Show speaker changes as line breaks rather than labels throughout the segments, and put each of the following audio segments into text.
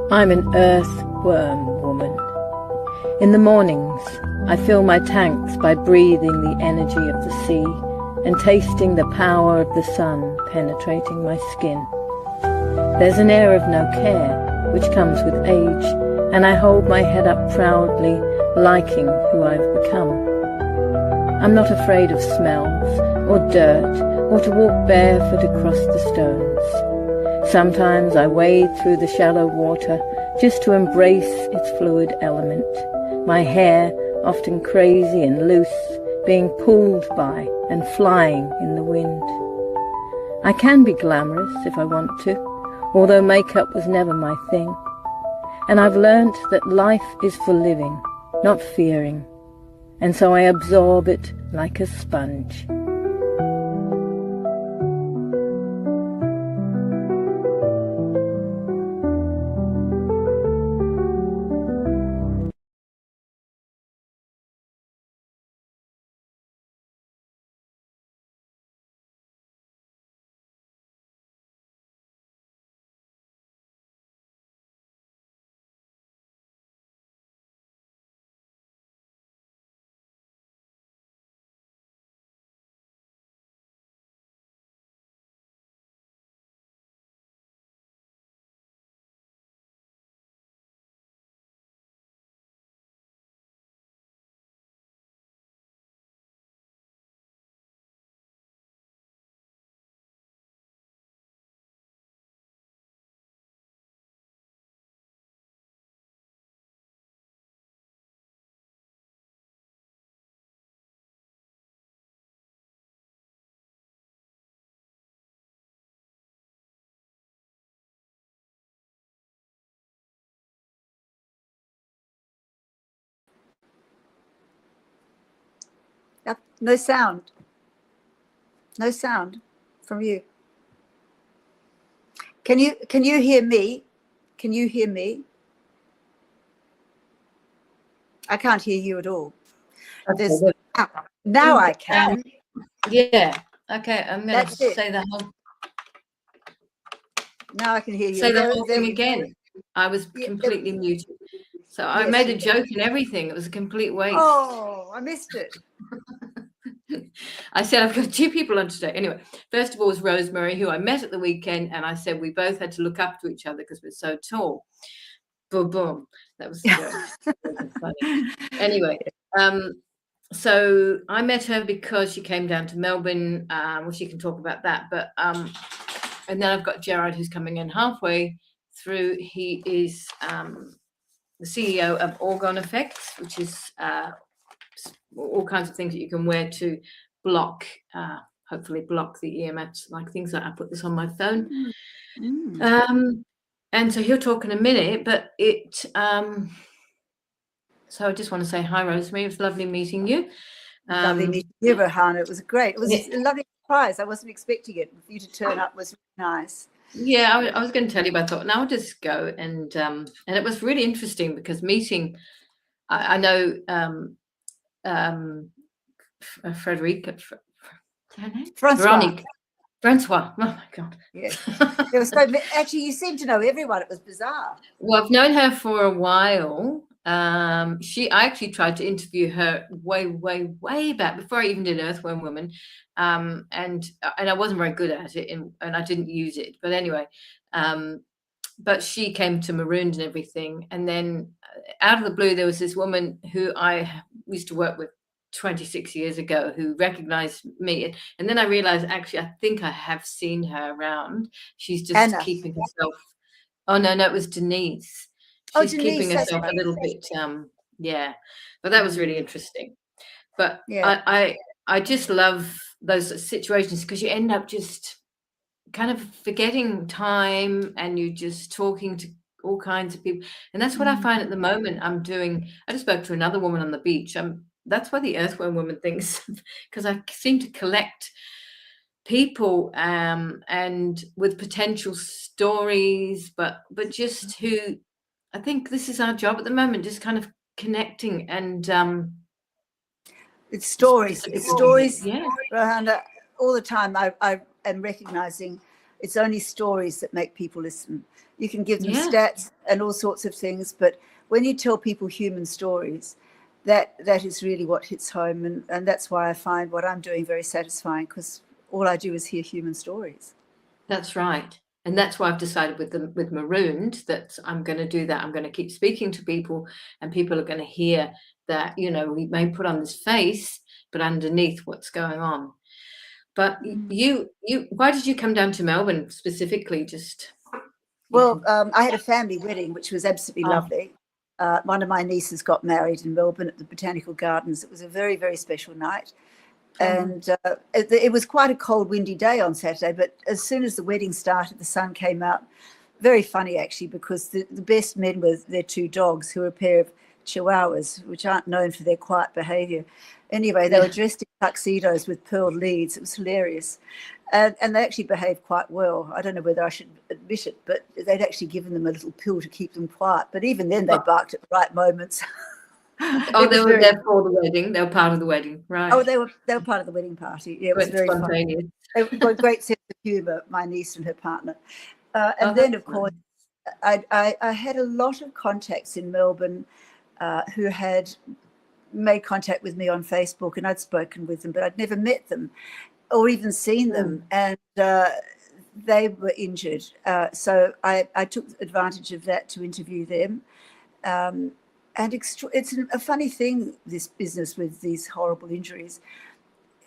I'm an earthworm woman. In the mornings, I fill my tanks by breathing the energy of the sea and tasting the power of the sun penetrating my skin. There's an air of no care, which comes with age, and I hold my head up proudly, liking who I've become. I'm not afraid of smells, or dirt, or to walk barefoot across the stones. Sometimes I wade through the shallow water just to embrace its fluid element, my hair often crazy and loose, being pulled by and flying in the wind. I can be glamorous if I want to, although makeup was never my thing. And I've learnt that life is for living, not fearing, and so I absorb it like a sponge.
Yep. No sound. No sound from you. Can you hear me? Can you hear me? I can't hear you at all. Now I can.
Yeah. Okay. I'm going to say the whole.
Now I can hear you.
Say the whole thing again. I was completely muted. So I made a joke and everything. It was a complete waste.
Oh, I missed it.
I said, I've got two people on today. Anyway, first of all was Rosemary, who I met at the weekend, and I said we both had to look up to each other because we're so tall. Boom, boom. That was funny. Anyway, so I met her because she came down to Melbourne. Well, she can talk about that. But and then I've got Gerard, who's coming in halfway through. He is the CEO of Orgone Effects, which is all kinds of things that you can wear to block, hopefully block the EMFs, like things like I put this on my phone. And so he'll talk in a minute, but so I just want to say hi, Rosemary. It was lovely meeting you.
Lovely meeting you, Rohana. It was great. It was a lovely surprise. I wasn't expecting it. For you to turn up was really nice.
Yeah, I was going to tell you, but I thought, now I'll just go. And it was really interesting because meeting, I know Frederica, Veronique, Francois. Oh my God.
Yeah. It was so, actually, you seem to know everyone. It was bizarre.
Well, I've known her for a while. I actually tried to interview her way back before I even did Earthworm Woman. And I wasn't very good at it and I didn't use it. But anyway, but she came to Marooned and everything. And then out of the blue, there was this woman who I used to work with 26 years ago who recognized me. And then I realized, actually, I think I have seen her around. She's just
Anna.
keeping herself. Oh, no, it was Denise. She's keeping herself a little bit, yeah. But that was really interesting. But yeah. I just love those situations because you end up just kind of forgetting time and you just talking to all kinds of people. And that's what I find at the moment I'm doing. I just spoke to another woman on the beach. That's why the Earthworm Woman thinks, because I seem to collect people and with potential stories, but just who, I think this is our job at the moment, just kind of connecting and
it's stories. It's stories.
Yeah.
And all the time I am recognizing it's only stories that make people listen. You can give them stats and all sorts of things, but when you tell people human stories, that is really what hits home. And that's why I find what I'm doing very satisfying, because all I do is hear human stories.
That's right. And that's why I've decided with Marooned that I'm going to do that. I'm going to keep speaking to people, and people are going to hear that, you know, we may put on this face, but underneath what's going on. But you, why did you come down to Melbourne specifically? Just
well, I had a family wedding, which was absolutely lovely. One of my nieces got married in Melbourne at the Botanical Gardens. It was a very, very special night. And it was quite a cold, windy day on Saturday, but as soon as the wedding started, the sun came out. Very funny, actually, because the best men were their two dogs, who are a pair of chihuahuas, which aren't known for their quiet behaviour. Anyway, they were dressed in tuxedos with pearl leads. It was hilarious. And they actually behaved quite well. I don't know whether I should admit it, but they'd actually given them a little pill to keep them quiet. But even then, they barked at the right moments.
Oh, they were there for the wedding. They were part of the wedding, right?
Oh, they were part of the wedding party. Yeah, it was very
spontaneous.
Fun. It got a great sense of humour, my niece and her partner. And then, of course, I had a lot of contacts in Melbourne who had made contact with me on Facebook, and I'd spoken with them, but I'd never met them or even seen them. And they were injured. So I took advantage of that to interview them. And it's a funny thing, this business with these horrible injuries.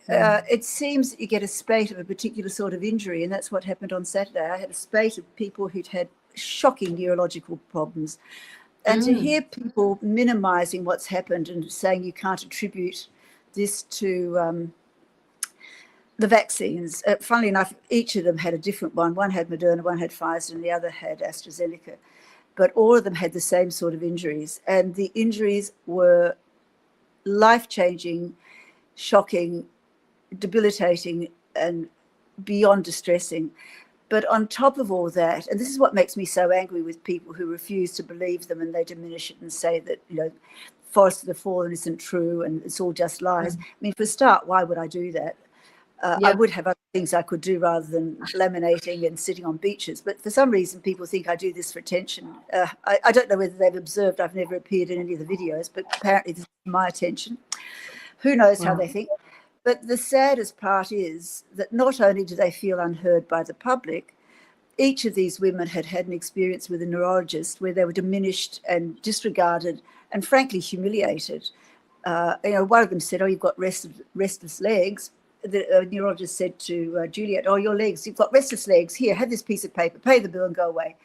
It seems that you get a spate of a particular sort of injury, and that's what happened on Saturday. I had a spate of people who'd had shocking neurological problems. And to hear people minimising what's happened and saying you can't attribute this to the vaccines. Funnily enough, each of them had a different one. One had Moderna, one had Pfizer, and the other had AstraZeneca. But all of them had the same sort of injuries. And the injuries were life-changing, shocking, debilitating, and beyond distressing. But on top of all that, and this is what makes me so angry with people who refuse to believe them, and they diminish it and say that, you know, Forest of the Fallen isn't true and it's all just lies. I mean, for a start, why would I do that? I would have other things I could do rather than laminating and sitting on beaches. But for some reason, people think I do this for attention. I don't know whether they've observed I've never appeared in any of the videos, but apparently this is my attention. Who knows how they think? But the saddest part is that not only do they feel unheard by the public, each of these women had had an experience with a neurologist where they were diminished and disregarded and frankly humiliated. You know, one of them said, "Oh, you've got restless legs." The neurologist said to Juliet, "Oh, your legs, you've got restless legs. Here, have this piece of paper, pay the bill and go away."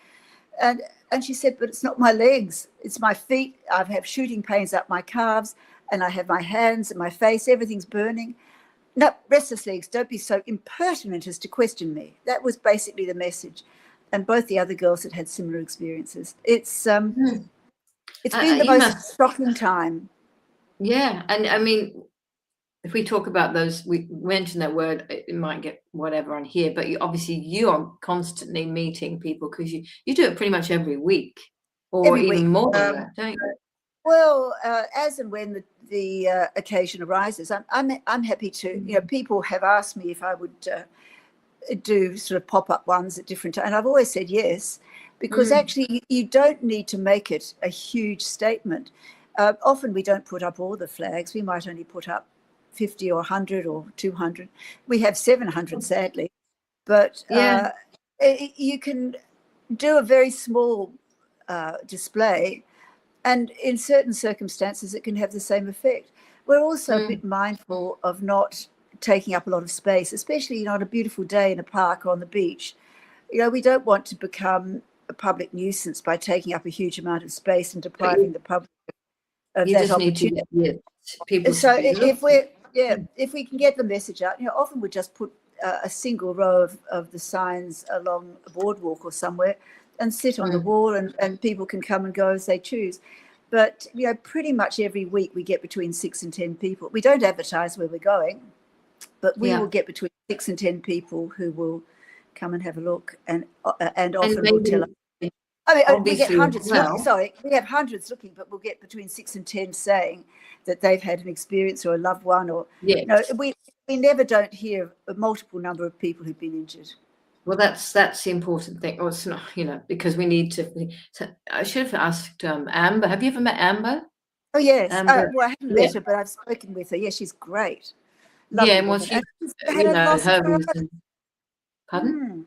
And she said, "But it's not my legs, it's my feet. I have shooting pains up my calves, and I have my hands and my face, everything's burning. No, restless legs, don't be so impertinent as to question me." That was basically the message. And both the other girls had had similar experiences. It's been the most shocking time.
Yeah, and I mean, if we talk about those, we mentioned that word, it might get whatever on here, but you are constantly meeting people, because you do it pretty much every week, or
Every
even
week.
more than that, don't you?
Well, as and when the occasion arises, I'm happy to. You know, people have asked me if I would do sort of pop-up ones at different times, and I've always said yes, because actually you don't need to make it a huge statement. Often we don't put up all the flags. We might only put up 50 or 100 or 200. We have 700, sadly. But you can do a very small display, and in certain circumstances, it can have the same effect. We're also a bit mindful of not taking up a lot of space, especially on a beautiful day in a park or on the beach. You know, we don't want to become a public nuisance by taking up a huge amount of space and depriving the public of that opportunity. So if we can get the message out, you know, often we just put a single row of the signs along a boardwalk or somewhere and sit on the wall, and people can come and go as they choose. But, you know, pretty much every week we get between 6 and 10 people. We don't advertise where we're going. but we will get between 6 and 10 people who will come and have a look, and often will tell us. I mean, we get hundreds looking. Sorry, we have hundreds looking, but we'll get between 6 and 10 saying that they've had an experience or a loved one, or we never don't hear a multiple number of people who've been injured.
Well, that's the important thing. Or it's not, because we need to. So I should have asked Amber. Have you ever met Amber?
Oh yes. Well, I haven't met her, but I've spoken with her. Yeah, she's great.
Lovely well, she's her reason. Pardon?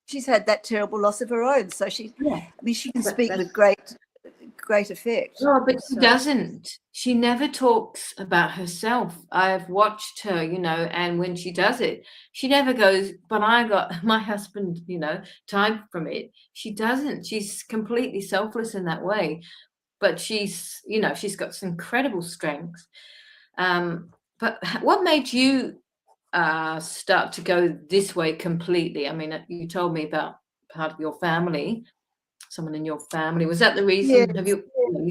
She's had that terrible loss of her own, so she. Yeah. I mean, she can speak with great effect.
No, but she doesn't. She never talks about herself. I've watched her, and when she does it, she never goes, but I got my husband, time from it. She doesn't. She's completely selfless in that way. But she's got some incredible strength. But what made you start to go this way completely? I mean, you told me about part of your family. Someone in your family. Was that the reason?
Yes.
Have you?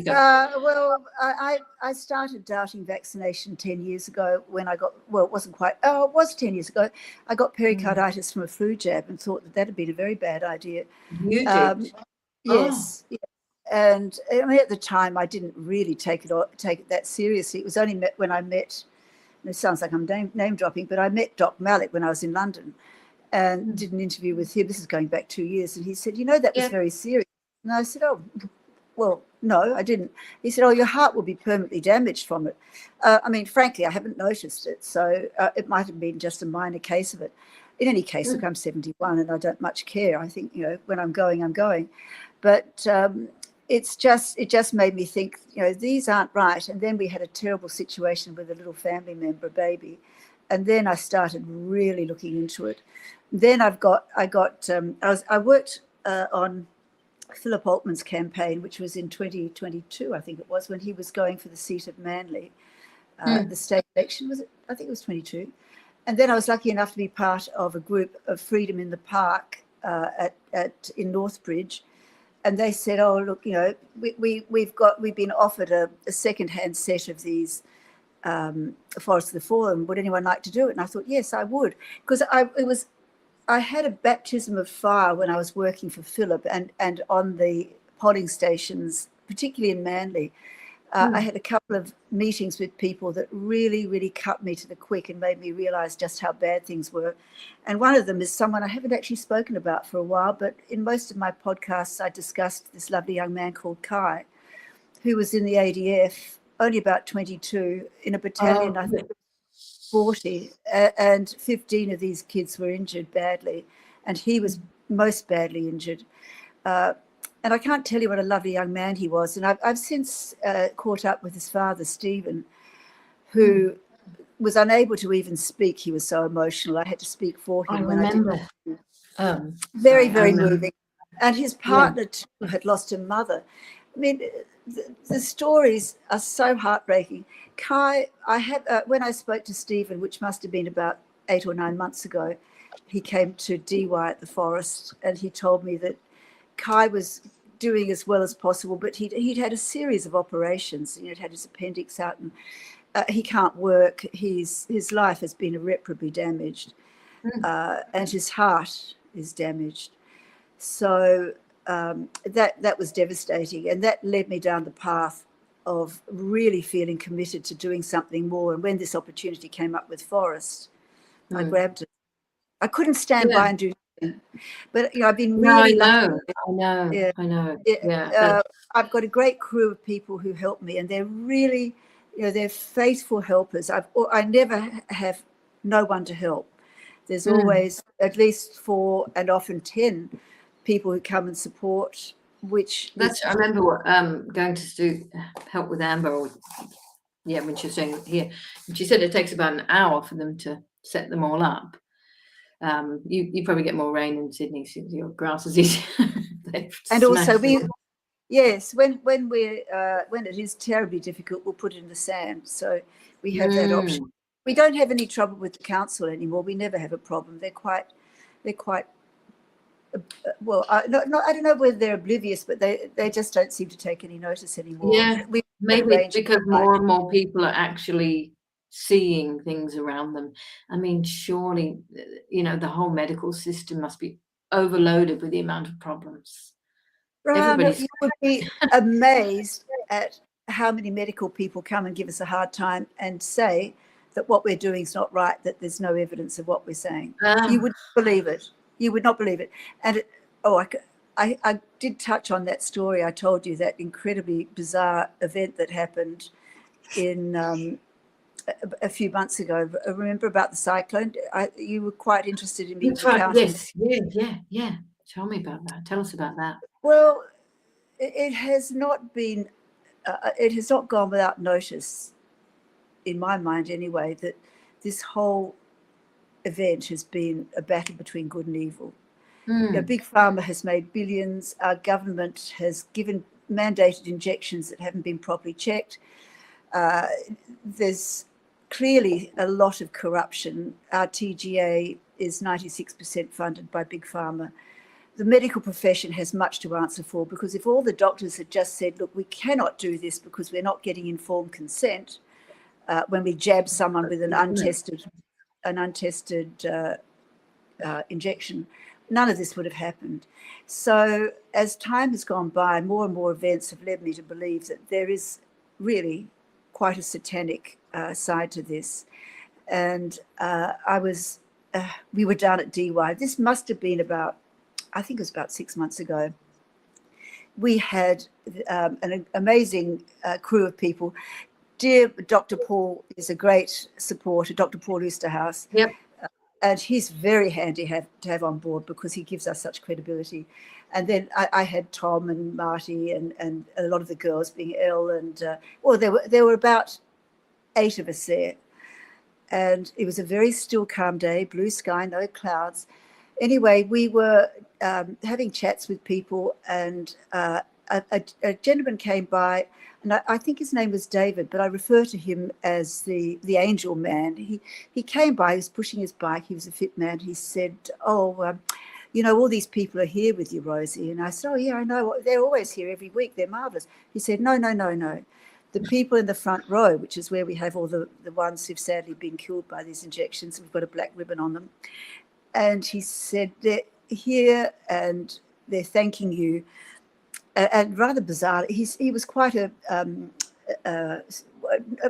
Well, I started doubting vaccination 10 years ago when I got, well, it wasn't quite, it was 10 years ago. I got pericarditis from a flu jab and thought that had been a very bad idea.
You did?
Yes. Yeah. And I mean, at the time, I didn't really take it that seriously. It was only when I met, it sounds like I'm name dropping, but I met Doc Malik when I was in London and did an interview with him. This is going back 2 years. And he said, that was very serious. And I said, oh, well, no, I didn't. He said, oh, your heart will be permanently damaged from it. I mean, frankly, I haven't noticed it. So it might have been just a minor case of it. In any case, look, I'm 71 and I don't much care. I think, when I'm going, I'm going. But it just made me think, these aren't right. And then we had a terrible situation with a little family member, a baby. And then I started really looking into it. Then I worked on Philip Altman's campaign, which was in 2022, I think it was, when he was going for the seat of Manly, the state election, was it? I think it was 22. And then I was lucky enough to be part of a group of Freedom in the Park in Northbridge. And they said, oh, look, we've been offered a second-hand set of these Forest of the Fallen. Would anyone like to do it? And I thought, yes, I would, because I had a baptism of fire when I was working for Philip and on the polling stations, particularly in Manly. I had a couple of meetings with people that really, really cut me to the quick and made me realise just how bad things were. And one of them is someone I haven't actually spoken about for a while, but in most of my podcasts I discussed this lovely young man called Kai, who was in the ADF, only about 22, in a battalion, I think 40, and 15 of these kids were injured badly, and he was most badly injured. And I can't tell you what a lovely young man he was. And I've since caught up with his father, Stephen, who was unable to even speak. He was so emotional. I had to speak for him.
I remember.
Very, very moving. And his partner too had lost her mother. I mean, the stories are so heartbreaking. Kai, when I spoke to Stephen, which must have been about 8 or 9 months ago, he came to DY at the Forest, and he told me that Kai was doing as well as possible, but he'd had a series of operations. He'd had his appendix out, and he can't work. His life has been irreparably damaged, and his heart is damaged. So that was devastating, and that led me down the path of really feeling committed to doing something more. And when this opportunity came up with Forest, I grabbed it. I couldn't stand by and do nothing. But I've been really
I know.
I've got a great crew of people who help me, and they're really, they're faithful helpers. I never have no one to help. There's always at least 4 and often 10 people who come and support.
I remember going to do help with Amber, when she was doing here, and she said it takes about an hour for them to set them all up. You probably get more rain in Sydney, so your grass is easy.
And also when it is terribly difficult, we'll put it in the sand. So we have that option. We don't have any trouble with the council anymore. We never have a problem. They're quite well. I don't know whether they're oblivious, but they just don't seem to take any notice anymore.
Yeah, maybe it's because more and more people are actually seeing things around them. I mean, surely, the whole medical system must be overloaded with the amount of problems. Everybody's
You would be amazed at how many medical people come and give us a hard time and say that what we're doing is not right, that there's no evidence of what we're saying. You would believe it. You would not believe it. And I did touch on that story. I told you that incredibly bizarre event that happened in a few months ago. Remember about the cyclone? You were quite interested in me.
That's right. Yes. Yeah. Tell me about that. Tell us about that.
Well, it has not been, it has not gone without notice, in my mind anyway, that this whole event has been a battle between good and evil. Big Pharma has made billions. Our government has mandated injections that haven't been properly checked. There's clearly a lot of corruption. Our TGA is 96% funded by Big Pharma. The medical profession has much to answer for, because if all the doctors had just said, look, we cannot do this because we're not getting informed consent when we jab someone with an untested injection, none of this would have happened. So as time has gone by, more and more events have led me to believe that there is really quite a satanic side to this. And we were down at DY. This must have been I think it was about 6 months ago. We had an amazing crew of people. Dear Dr. Paul is a great supporter, Dr. Paul Oosterhuis.
Yep.
And he's very handy to have on board because he gives us such credibility. And then I had Tom and Marty and a lot of the girls being ill. And there were about 8 of us there. And it was a very still, calm day, blue sky, no clouds. Anyway, we were having chats with people, and a gentleman came by, and I think his name was David, but I refer to him as the angel man. He came by, he was pushing his bike, he was a fit man. He said, all these people are here with you, Rosie. And I said, oh, yeah, I know. They're always here every week. They're marvellous. He said, no. The people in the front row, which is where we have all the ones who've sadly been killed by these injections, we've got a black ribbon on them. And he said, they're here and they're thanking you. And rather bizarre, he was quite a,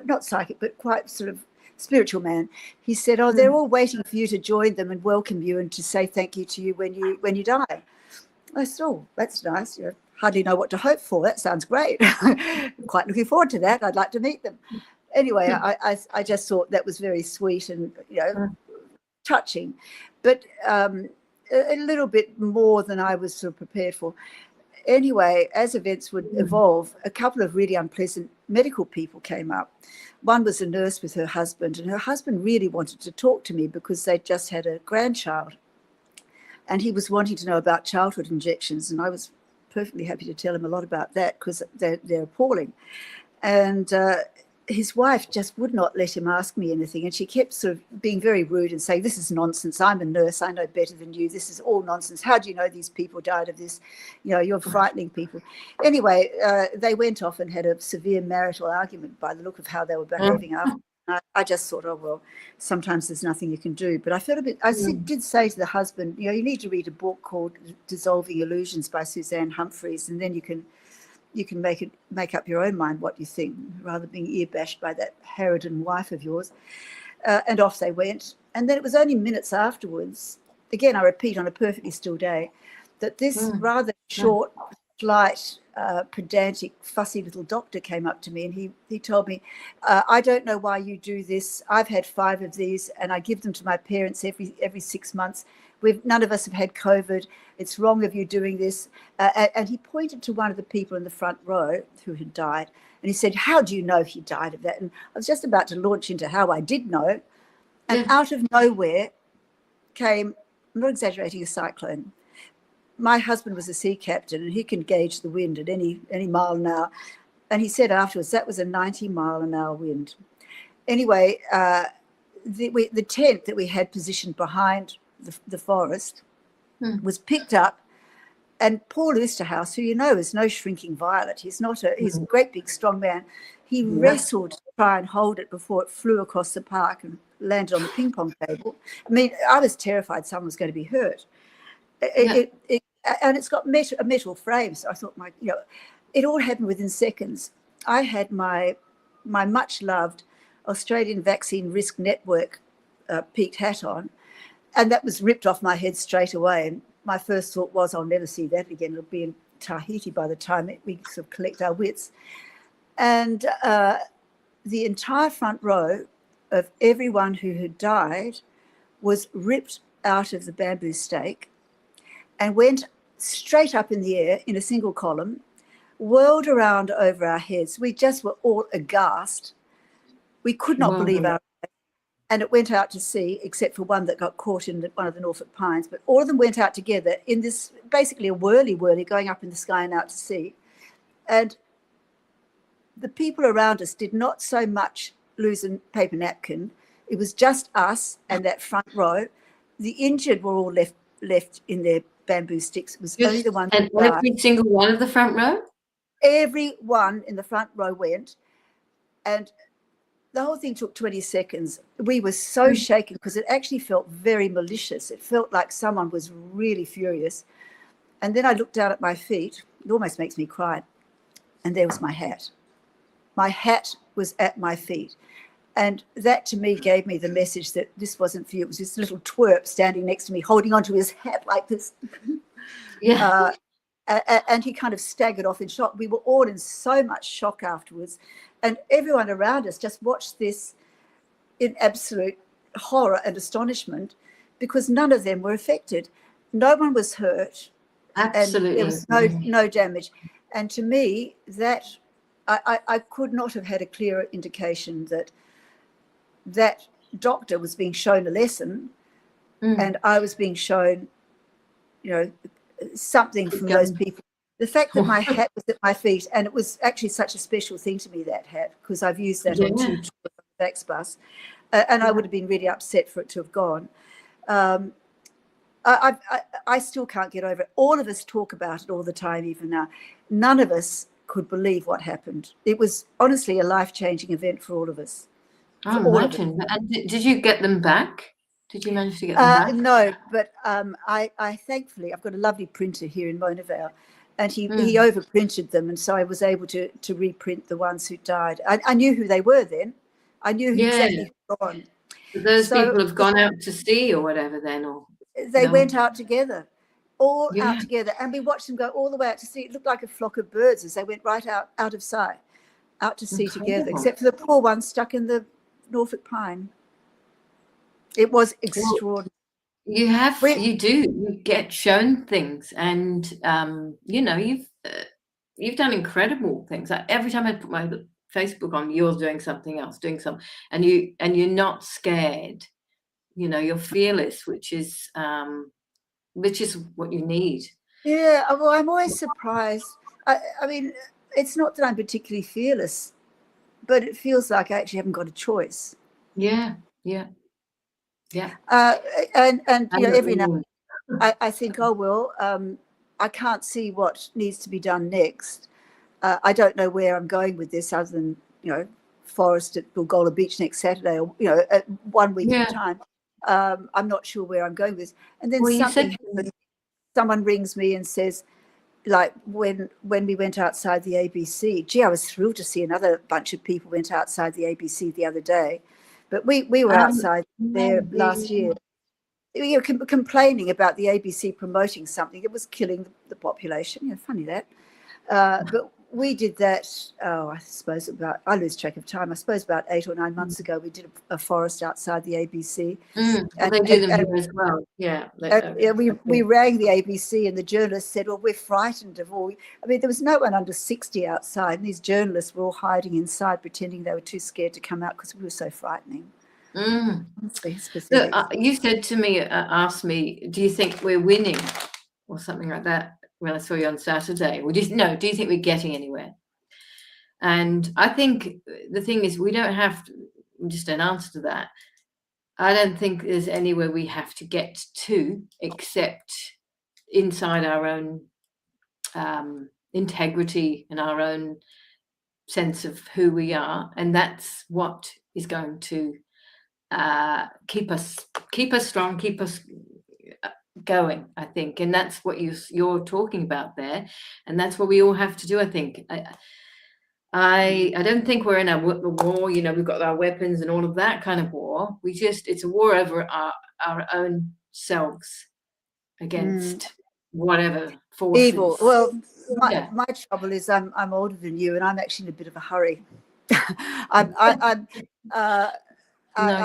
not psychic, but quite sort of spiritual man. He said, oh, they're all waiting for you to join them and welcome you and to say thank you to you when you die. I said, oh, that's nice. Hardly know what to hope for. That sounds great. Quite looking forward to that. I'd like to meet them. Anyway, I just thought that was very sweet and, touching, but a little bit more than I was sort of prepared for. Anyway, as events would evolve, a couple of really unpleasant medical people came up. One was a nurse with her husband, and her husband really wanted to talk to me because they'd just had a grandchild. And he was wanting to know about childhood injections, and I was perfectly happy to tell him a lot about that because they're appalling. And his wife just would not let him ask me anything, and she kept sort of being very rude and saying, this is nonsense. I'm a nurse. I know better than you. This is all nonsense. How do you know these people died of this? You're frightening people. Anyway, they went off and had a severe marital argument by the look of how they were behaving after. I just thought, oh, well, sometimes there's nothing you can do. But I felt a bit, did say to the husband, you need to read a book called Dissolving Illusions by Suzanne Humphreys, and then you can make up your own mind what you think, rather than being ear-bashed by that harridan wife of yours. And off they went. And then it was only minutes afterwards, again, I repeat, on a perfectly still day, that this rather short, slight, pedantic, fussy little doctor came up to me, and he told me, I don't know why you do this. I've had 5 of these, and I give them to my parents every 6 months. None of us have had COVID. It's wrong of you doing this. And he pointed to one of the people in the front row who had died. And he said, how do you know he died of that? And I was just about to launch into how I did know. And out of nowhere came, I'm not exaggerating, a cyclone. My husband was a sea captain, and he can gauge the wind at any mile an hour. And he said afterwards, that was a 90-mile-an-hour wind. Anyway, the tent that we had positioned behind the forest was picked up, and Paul Oosterhuis, who is no shrinking violet, he's a great big strong man, he wrestled to try and hold it before it flew across the park and landed on the ping pong table. I mean, I was terrified someone was going to be hurt. And it's got a metal frame, so I thought, it all happened within seconds. I had my much loved Australian Vaccine Risk Network peaked hat on, and that was ripped off my head straight away. And my first thought was, I'll never see that again. It'll be in Tahiti by the time we sort of collect our wits. And the entire front row of everyone who had died was ripped out of the bamboo stake and went straight up in the air in a single column, whirled around over our heads. We just were all aghast. We could not believe our eyes. And it went out to sea, except for one that got caught in one of the Norfolk pines. But all of them went out together in this, basically a whirly going up in the sky and out to sea. And the people around us did not so much lose a paper napkin. It was just us and that front row. The injured were all left in their bamboo sticks. It was only the ones.
And every single one of the front row?
Everyone in the front row went. And the whole thing took 20 seconds. We were so shaken because it actually felt very malicious. It felt like someone was really furious. And then I looked down at my feet. It almost makes me cry. And there was my hat. My hat was at my feet. And that to me gave me the message that this wasn't for you. It was this little twerp standing next to me, holding onto his hat like this.
Yeah.
And he kind of staggered off in shock. We were all in so much shock afterwards. And everyone around us just watched this in absolute horror and astonishment because none of them were affected. No one was hurt.
Absolutely.
And there was no damage. And to me, that I could not have had a clearer indication that that doctor was being shown a lesson and I was being shown, something from those people. The fact that my hat was at my feet, and it was actually such a special thing to me, that hat, because I've used that on 2 tours on the Vax bus, and I would have been really upset for it to have gone. I still can't get over it. All of us talk about it all the time, even now. None of us could believe what happened. It was honestly a life-changing event for all of us.
I imagine. And did you get them back? Did you manage to get them back?
No, but I thankfully, I've got a lovely printer here in Mona Vale, and he overprinted them, and so I was able to reprint the ones who died. I knew who they were then. I knew exactly who were gone.
Those people have gone out to sea or whatever then? Or
they went out together, out together, and we watched them go all the way out to sea. It looked like a flock of birds as they went right out of sight, out to sea together, except for the poor one stuck in the Norfolk pine. It was extraordinary.
You get shown things, and you've done incredible things. Like every time I put my Facebook on, you're doing something else, and you're not scared. You're fearless, which is what you need.
Yeah, well, I'm always surprised. I mean, it's not that I'm particularly fearless, but it feels like I actually haven't got a choice.
Yeah.
And every now I think, I can't see what needs to be done next. I don't know where I'm going with this, other than forest at Bilgola Beach next Saturday, or 1 week at a time. I'm not sure where I'm going with this. And then someone rings me and says, like when we went outside the ABC, gee, I was thrilled to see another bunch of people went outside the ABC the other day. But we were outside there last year. We were complaining about the ABC promoting something that was killing the population. Funny that. But we did that, I suppose I lose track of time. I suppose about 8 or 9 months ago, we did a forest outside the ABC.
And they do them here as well. Yeah.
We rang the ABC, and the journalists said, well, we're frightened of all. I mean, there was no one under 60 outside, and these journalists were all hiding inside, pretending they were too scared to come out because we were so frightening.
So, you said to me, asked me, do you think we're winning or something like that when I saw you on Saturday? Or do you think we're getting anywhere? And I think the thing is, we don't have to, just an answer to that. I don't think there's anywhere we have to get to except inside our own integrity and our own sense of who we are, and that's what is going to keep us strong, keep us going, I think. And that's what you're talking about there, and that's what we all have to do, I think. I don't think we're in a war, you know, we've got our weapons and all of that kind of war. It's a war over our own selves against whatever forces.
Evil. Well,
Yeah.
my trouble is I'm older than you, and I'm actually in a bit of a hurry. I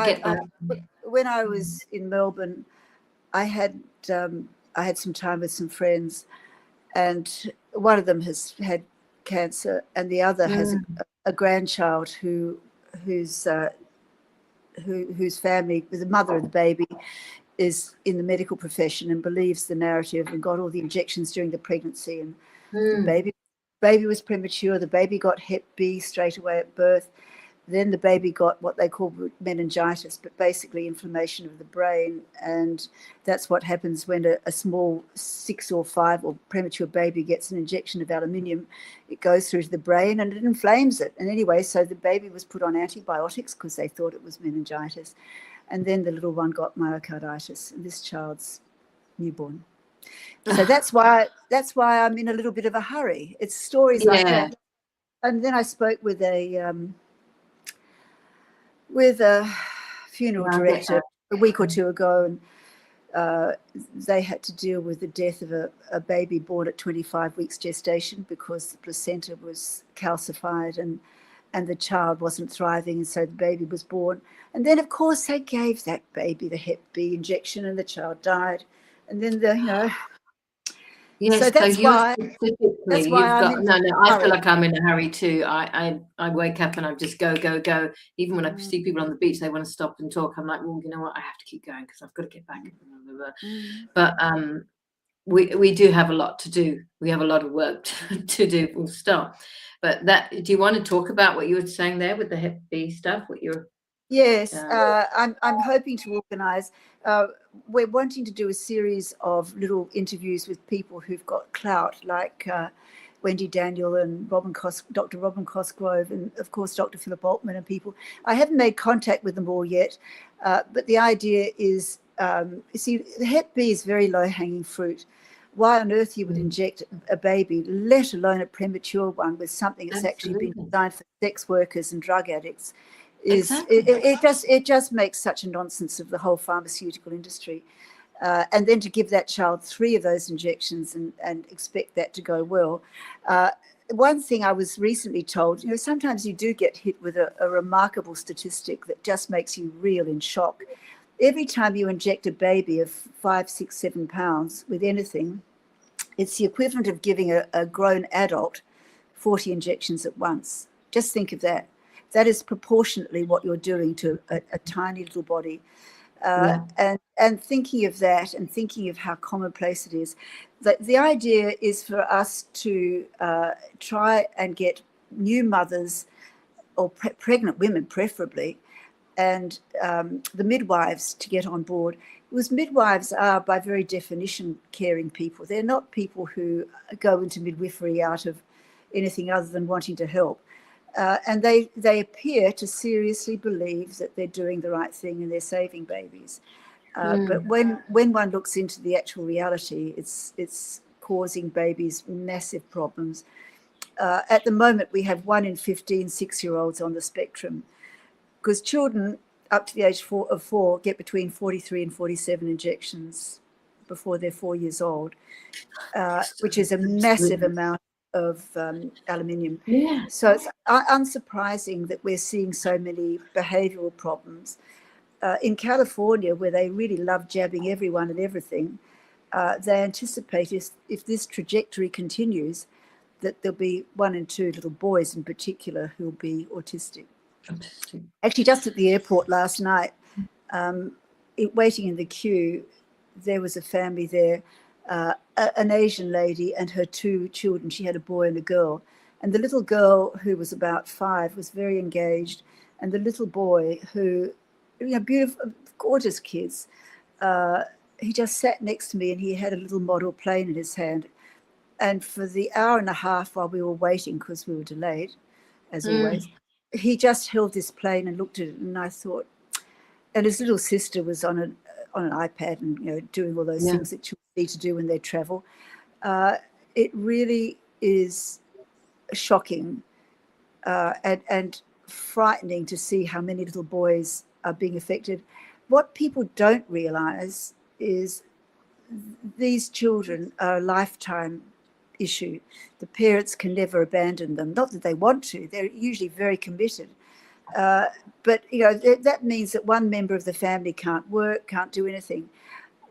get that. When I was in Melbourne, I had some time with some friends, and one of them has had cancer, and the other has a grandchild whose family, the mother of the baby, is in the medical profession and believes the narrative and got all the injections during the pregnancy, and the baby was premature. The baby got Hep B straight away at birth. Then the baby got what they call meningitis, but basically inflammation of the brain. And that's what happens when a small 6 or 5 or premature baby gets an injection of aluminium. It goes through to the brain and it inflames it. And anyway, so the baby was put on antibiotics because they thought it was meningitis. And then the little one got myocarditis, and this child's newborn. So that's why I'm in a little bit of a hurry. It's stories like that. And then I spoke with a funeral director a week or two ago, and they had to deal with the death of a baby born at 25 weeks gestation because the placenta was calcified and the child wasn't thriving, and so the baby was born. And then, of course, they gave that baby the Hep B injection, and the child died. And then
Yes,
so that's why
I feel like I'm in a hurry too. I wake up and I just go. Even when I see people on the beach, they want to stop and talk. I'm like, well, you know what? I have to keep going because I've got to get back. But we do have a lot to do. We have a lot of work to do. We'll start. But do you want to talk about what you were saying there with the Hep B stuff?
Yes, I'm hoping to organise. We're wanting to do a series of little interviews with people who've got clout, like Wendy Daniel and Dr. Robin Cosgrove, and of course Dr. Philip Altman and people. I haven't made contact with them all yet, but the idea is, you see, the Hep B is very low-hanging fruit. Why on earth you would inject a baby, let alone a premature one, with something that's actually been designed for sex workers and drug addicts? It just makes such a nonsense of the whole pharmaceutical industry. And then to give that child 3 of those injections and expect that to go well. One thing I was recently told, you know, sometimes you do get hit with a remarkable statistic that just makes you reel in shock. Every time you inject a baby of 5, 6, 7 pounds with anything, it's the equivalent of giving a grown adult 40 injections at once. Just think of that. That is proportionately what you're doing to a tiny little body. And thinking of that and thinking of how commonplace it is, the idea is for us to try and get new mothers or pregnant women preferably, and the midwives to get on board, because midwives are by very definition caring people. They're not people who go into midwifery out of anything other than wanting to help. And they appear to seriously believe that they're doing the right thing and they're saving babies. But when one looks into the actual reality, it's causing babies massive problems. At the moment, we have 1 in 15 6-year-olds on the spectrum, because children up to the age of 4 get between 43 and 47 injections before they're 4 years old, which is a massive amount of aluminium. So it's unsurprising that we're seeing so many behavioural problems. In California, where they really love jabbing everyone and everything, they anticipate if this trajectory continues, that there'll be 1 in 2 little boys in particular who'll be autistic. Actually, just at the airport last night, waiting in the queue, there was a family there, an Asian lady and her 2 children. She had a boy and a girl. And the little girl, who was about 5, was very engaged. And the little boy, who, you know, beautiful, gorgeous kids, he just sat next to me and he had a little model plane in his hand. And for the hour and a half while we were waiting, because we were delayed, as always. He just held this plane and looked at it, and I thought, and his little sister was on an iPad and, you know, doing all those things that children need to do when they travel. It really is shocking and frightening to see how many little boys are being affected. What people don't realise is these children are a lifetime issue. The parents can never abandon them. Not that they want to. They're usually very committed. But, you know, that means that one member of the family can't work, can't do anything.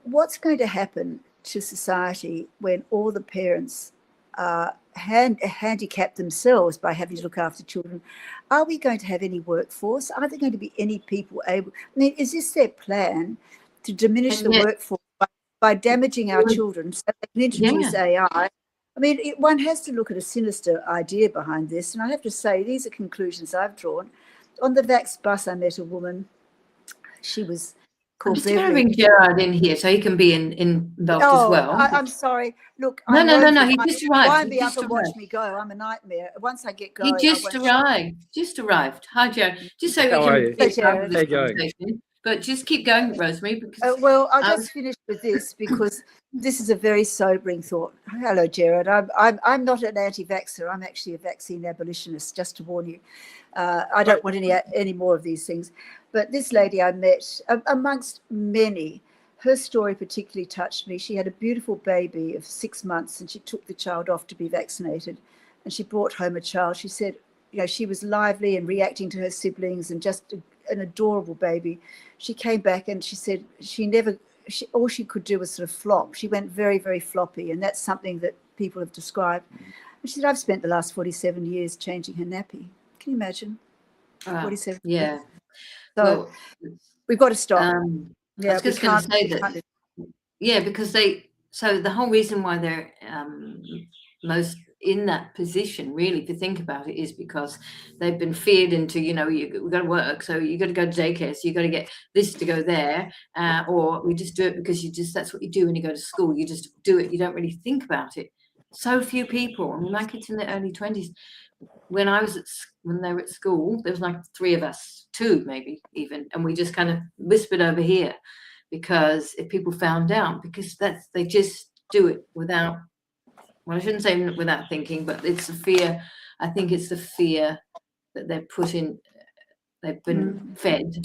What's going to happen to society when all the parents are handicapped themselves by having to look after children? Are we going to have any workforce? Are there going to be any people able? I mean, is this their plan to diminish the workforce by damaging our children so they can introduce AI? I mean, one has to look at a sinister idea behind this. And I have to say, these are conclusions I've drawn. On the Vax bus, I met a woman. She was called
Beverly. I'm just going to bring Gerard in here so he can be involved as well.
I'm sorry. Look,
no. He just arrived.
Wind me up and watch me go. I'm a nightmare. Once I get going,
he just arrived. Hi, Gerard. Just so we can get started this conversation. But just keep going, Rosemary. Because
well, I'll just finish with this because this is a very sobering thought. Hello, Gerard. I'm not an anti-vaxxer. I'm actually a vaccine abolitionist, just to warn you. I don't want any more of these things. But this lady I met, amongst many, her story particularly touched me. She had a beautiful baby of 6 months, and she took the child off to be vaccinated. And she brought home a child. She said, you know, she was lively and reacting to her siblings and just an adorable baby. She came back and she said all she could do was sort of flop. She went very, very floppy, and that's something that people have described. And she said, I've spent the last 47 years changing her nappy. Can you imagine? 47 years. So
well,
we've got to stop.
I was just going to say that. Yeah, because so the whole reason why they're most in that position, really, if you think about it, is because they've been feared into, you know, we've got to work, so you got to go to daycare, so you got to get this to go there, or we just do it because that's what you do when you go to school. You just do it. You don't really think about it. So few people. I mean, my kids in their early 20s, when they were at school, there was like 3 of us, 2 maybe even, and we just kind of whispered over here, because if people found out, because they just do it without. Well, I shouldn't say without thinking, but it's the fear. I think it's the fear that they're put in. They've been fed.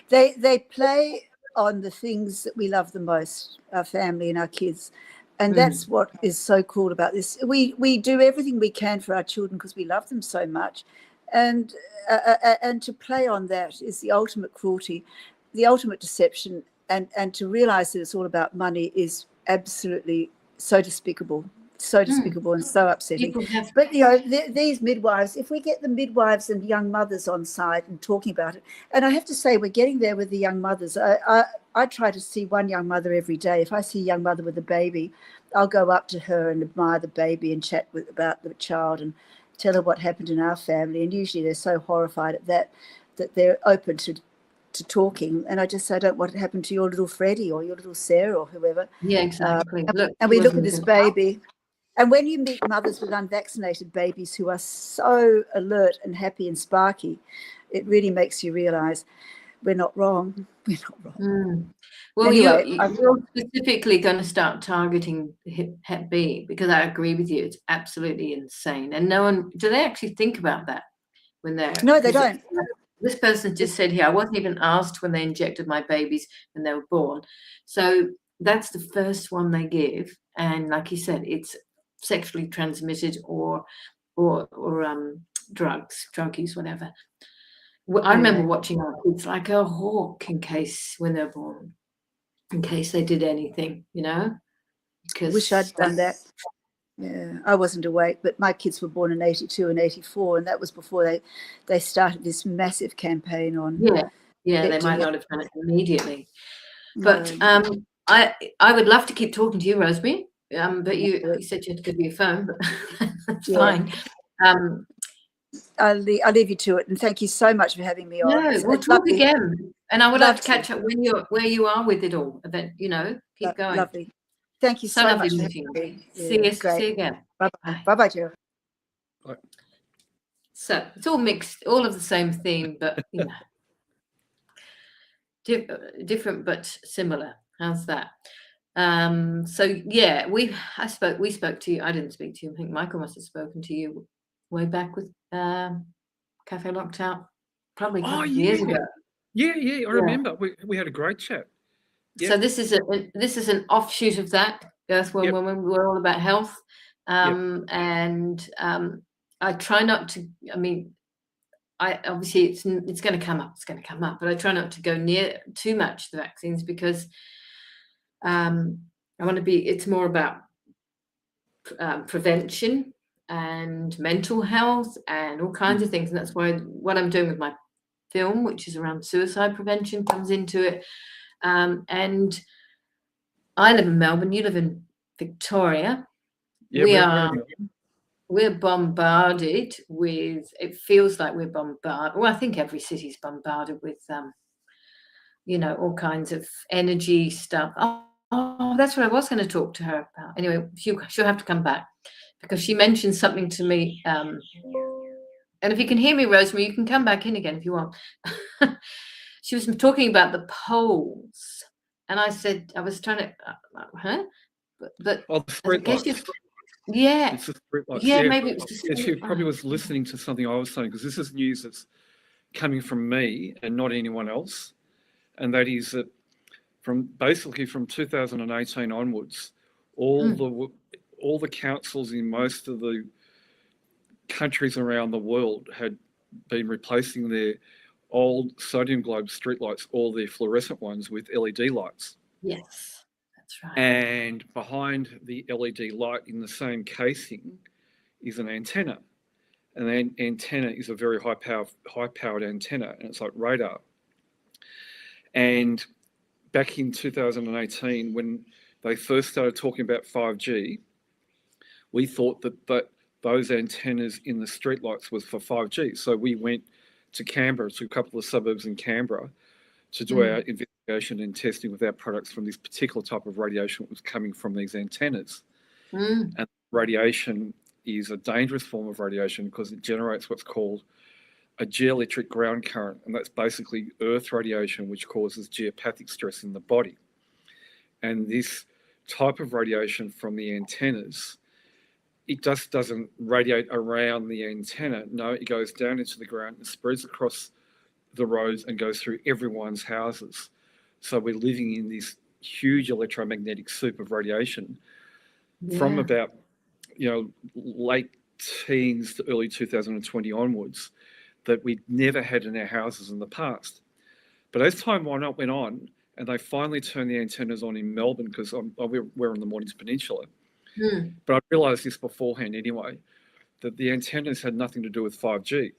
They play on the things that we love the most, our family and our kids, and that's what is so cool about this. We do everything we can for our children because we love them so much, and to play on that is the ultimate cruelty, the ultimate deception, and to realise that it's all about money is absolutely so despicable. So despicable and so upsetting. But, you know, these midwives, if we get the midwives and young mothers on side and talking about it, and I have to say we're getting there with the young mothers. I try to see one young mother every day. If I see a young mother with a baby, I'll go up to her and admire the baby and chat about the child and tell her what happened in our family. And usually they're so horrified at that they're open to talking. And I just say, I don't want it to happen to your little Freddie or your little Sarah or whoever.
Yeah, exactly.
And we look at this baby. And when you meet mothers with unvaccinated babies who are so alert and happy and sparky, it really makes you realise we're not wrong. We're not wrong.
Well,
anyway,
you're specifically going to start targeting Hep B, because I agree with you. It's absolutely insane. And no one, do they actually think about that when they're...
No, they don't.
This person just said here, I wasn't even asked when they injected my babies when they were born. So that's the first one they give. And like you said, it's sexually transmitted or drugs, druggies, whatever. I remember watching our kids like a hawk in case when they're born, in case they did anything, you know. Because
wish I'd done that. Yeah, I wasn't awake, but my kids were born in 82 and 84, and that was before they started this massive campaign on.
Yeah, they might not have done it immediately. But I would love to keep talking to you, Rosemary. But you said you had to give me your phone, but that's fine.
I'll leave you to it, and thank you so much for having me on.
No, we'll talk again, and I would love to catch up where you are with it all. Then, you know, keep going.
Lovely. Thank you so much.
See you again.
Bye bye, Gerald.
Bye.
So it's all mixed, all of the same theme, but you know, different but similar. How's that? So yeah, we spoke to you. I didn't speak to you. I think Michael must have spoken to you way back with Cafe Locked Out, probably a couple of years ago.
Yeah, I remember. We had a great chat.
So this is an offshoot of that, Earthworm Woman. We're all about health. And I try not to, I mean, obviously it's going to come up, but I try not to go near too much the vaccines because it's more about prevention and mental health and all kinds of things. And that's why what I'm doing with my film, which is around suicide prevention, comes into it. And I live in Melbourne, you live in Victoria.
Yeah,
we're bombarded with, it feels like we're bombarded. Well, I think every city's bombarded with, all kinds of energy stuff. Oh, that's what I was going to talk to her about. Anyway, she'll have to come back because she mentioned something to me. And if you can hear me, Rosemary, you can come back in again if you want. She was talking about the poles. And I said, I was trying to, But
the street lights.
Yeah.
It's the street lights.
Yeah, maybe it was
she probably was listening to something I was saying, because this is news that's coming from me and not anyone else. And that is that from 2018 onwards, all the councils in most of the countries around the world had been replacing their old sodium globe streetlights, all their fluorescent ones, with LED lights.
Yes, that's right.
And behind the LED light in the same is an antenna. And the antenna is a very high-powered antenna, and it's like radar. And back in 2018, when they first started talking about 5G, we thought that those antennas in the streetlights was for 5G. So we went to Canberra, to a couple of suburbs in Canberra, to do our investigation and testing with our products from this particular type of radiation that was coming from these antennas. And radiation is a dangerous form of radiation because it generates what's called a geoelectric ground current, and that's basically earth radiation, which causes geopathic stress in the body. And this type of radiation from the antennas, it just doesn't radiate around the antenna. No, it goes down into the ground and spreads across the roads and goes through everyone's houses. So we're living in this huge electromagnetic soup of radiation from about, late teens to early 2020 onwards, that we'd never had in our houses in the past. But as time went on, and they finally turned the antennas on in Melbourne, because we're on the Mornington Peninsula. But I realised this beforehand anyway, that the antennas had nothing to do with 5G.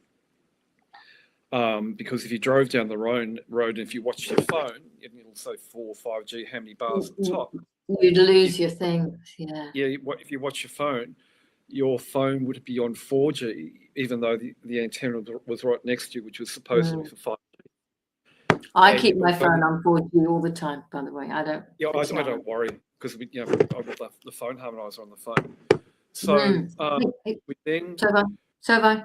Because if you drove down the road and if you watch your phone, it'll say 4 or 5G, how many bars at the top.
You'd lose your things, yeah.
Yeah, if you watch your phone would be on 4G, even though the antenna was right next to you, which was supposedly for 5G.
I keep my phone on 4G all the time, by the way. I don't.
Yeah, I don't worry, because I've got the phone harmonizer on the phone. So we then.
So.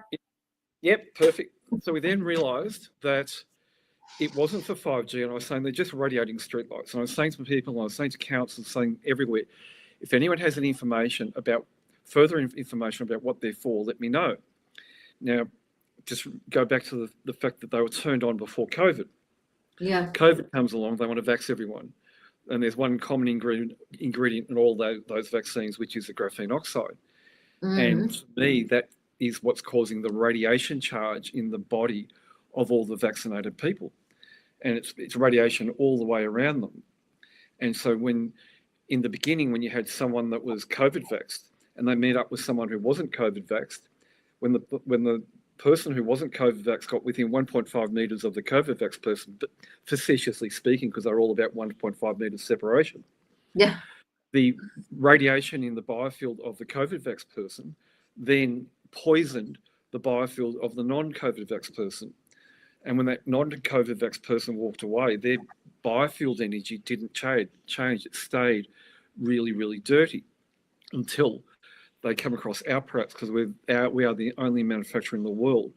Yep, perfect. So we then realised that it wasn't for 5G, and I was saying they're just radiating streetlights. And I was saying to people, and I was saying to councils, saying everywhere, if anyone has any further information about what they're for, let me know. Now, just go back to the fact that they were turned on before COVID.
Yeah.
COVID comes along, they want to vax everyone. And there's one common ingredient in all those vaccines, which is the graphene oxide. And to me, that is what's causing the radiation charge in the body of all the vaccinated people. And it's radiation all the way around them. And so in the beginning, when you had someone that was COVID vaxxed and they met up with someone who wasn't COVID vaxxed, when the person who wasn't COVID vaxxed got within 1.5 metres of the COVID vaxxed person, but facetiously speaking, because they're all about 1.5 metres separation.
Yeah.
The radiation in the biofield of the COVID vaxxed person then poisoned the biofield of the non-COVID vaxxed person. And when that non-COVID vaxxed person walked away, their biofield energy didn't change. It stayed really, really dirty until they come across our products because we are the only manufacturer in the world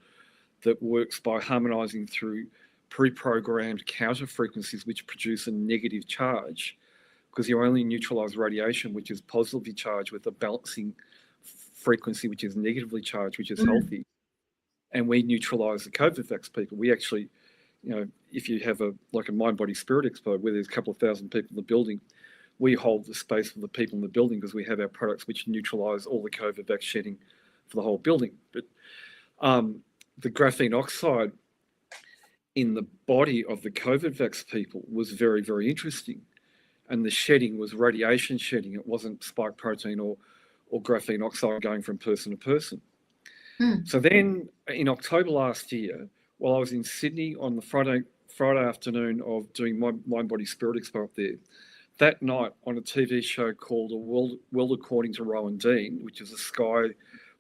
that works by harmonizing through pre-programmed counter frequencies which produce a negative charge, because you only neutralize radiation which is positively charged with a balancing frequency which is negatively charged, which is healthy. And we neutralize the COVID effects people. We actually, if you have a mind, body, spirit expo where there's a couple of thousand people in the building, we hold the space for the people in the building because we have our products which neutralize all the COVID vax shedding for the whole building. But the graphene oxide in the body of the COVID vax people was very, very interesting. And the shedding was radiation shedding. It wasn't spike protein or graphene oxide going from person to person. So then in October last year, while I was in Sydney on the Friday afternoon of doing my Mind, Body, Spirit Expo up there, that night on a TV show called A World According to Rowan Dean, which is a Sky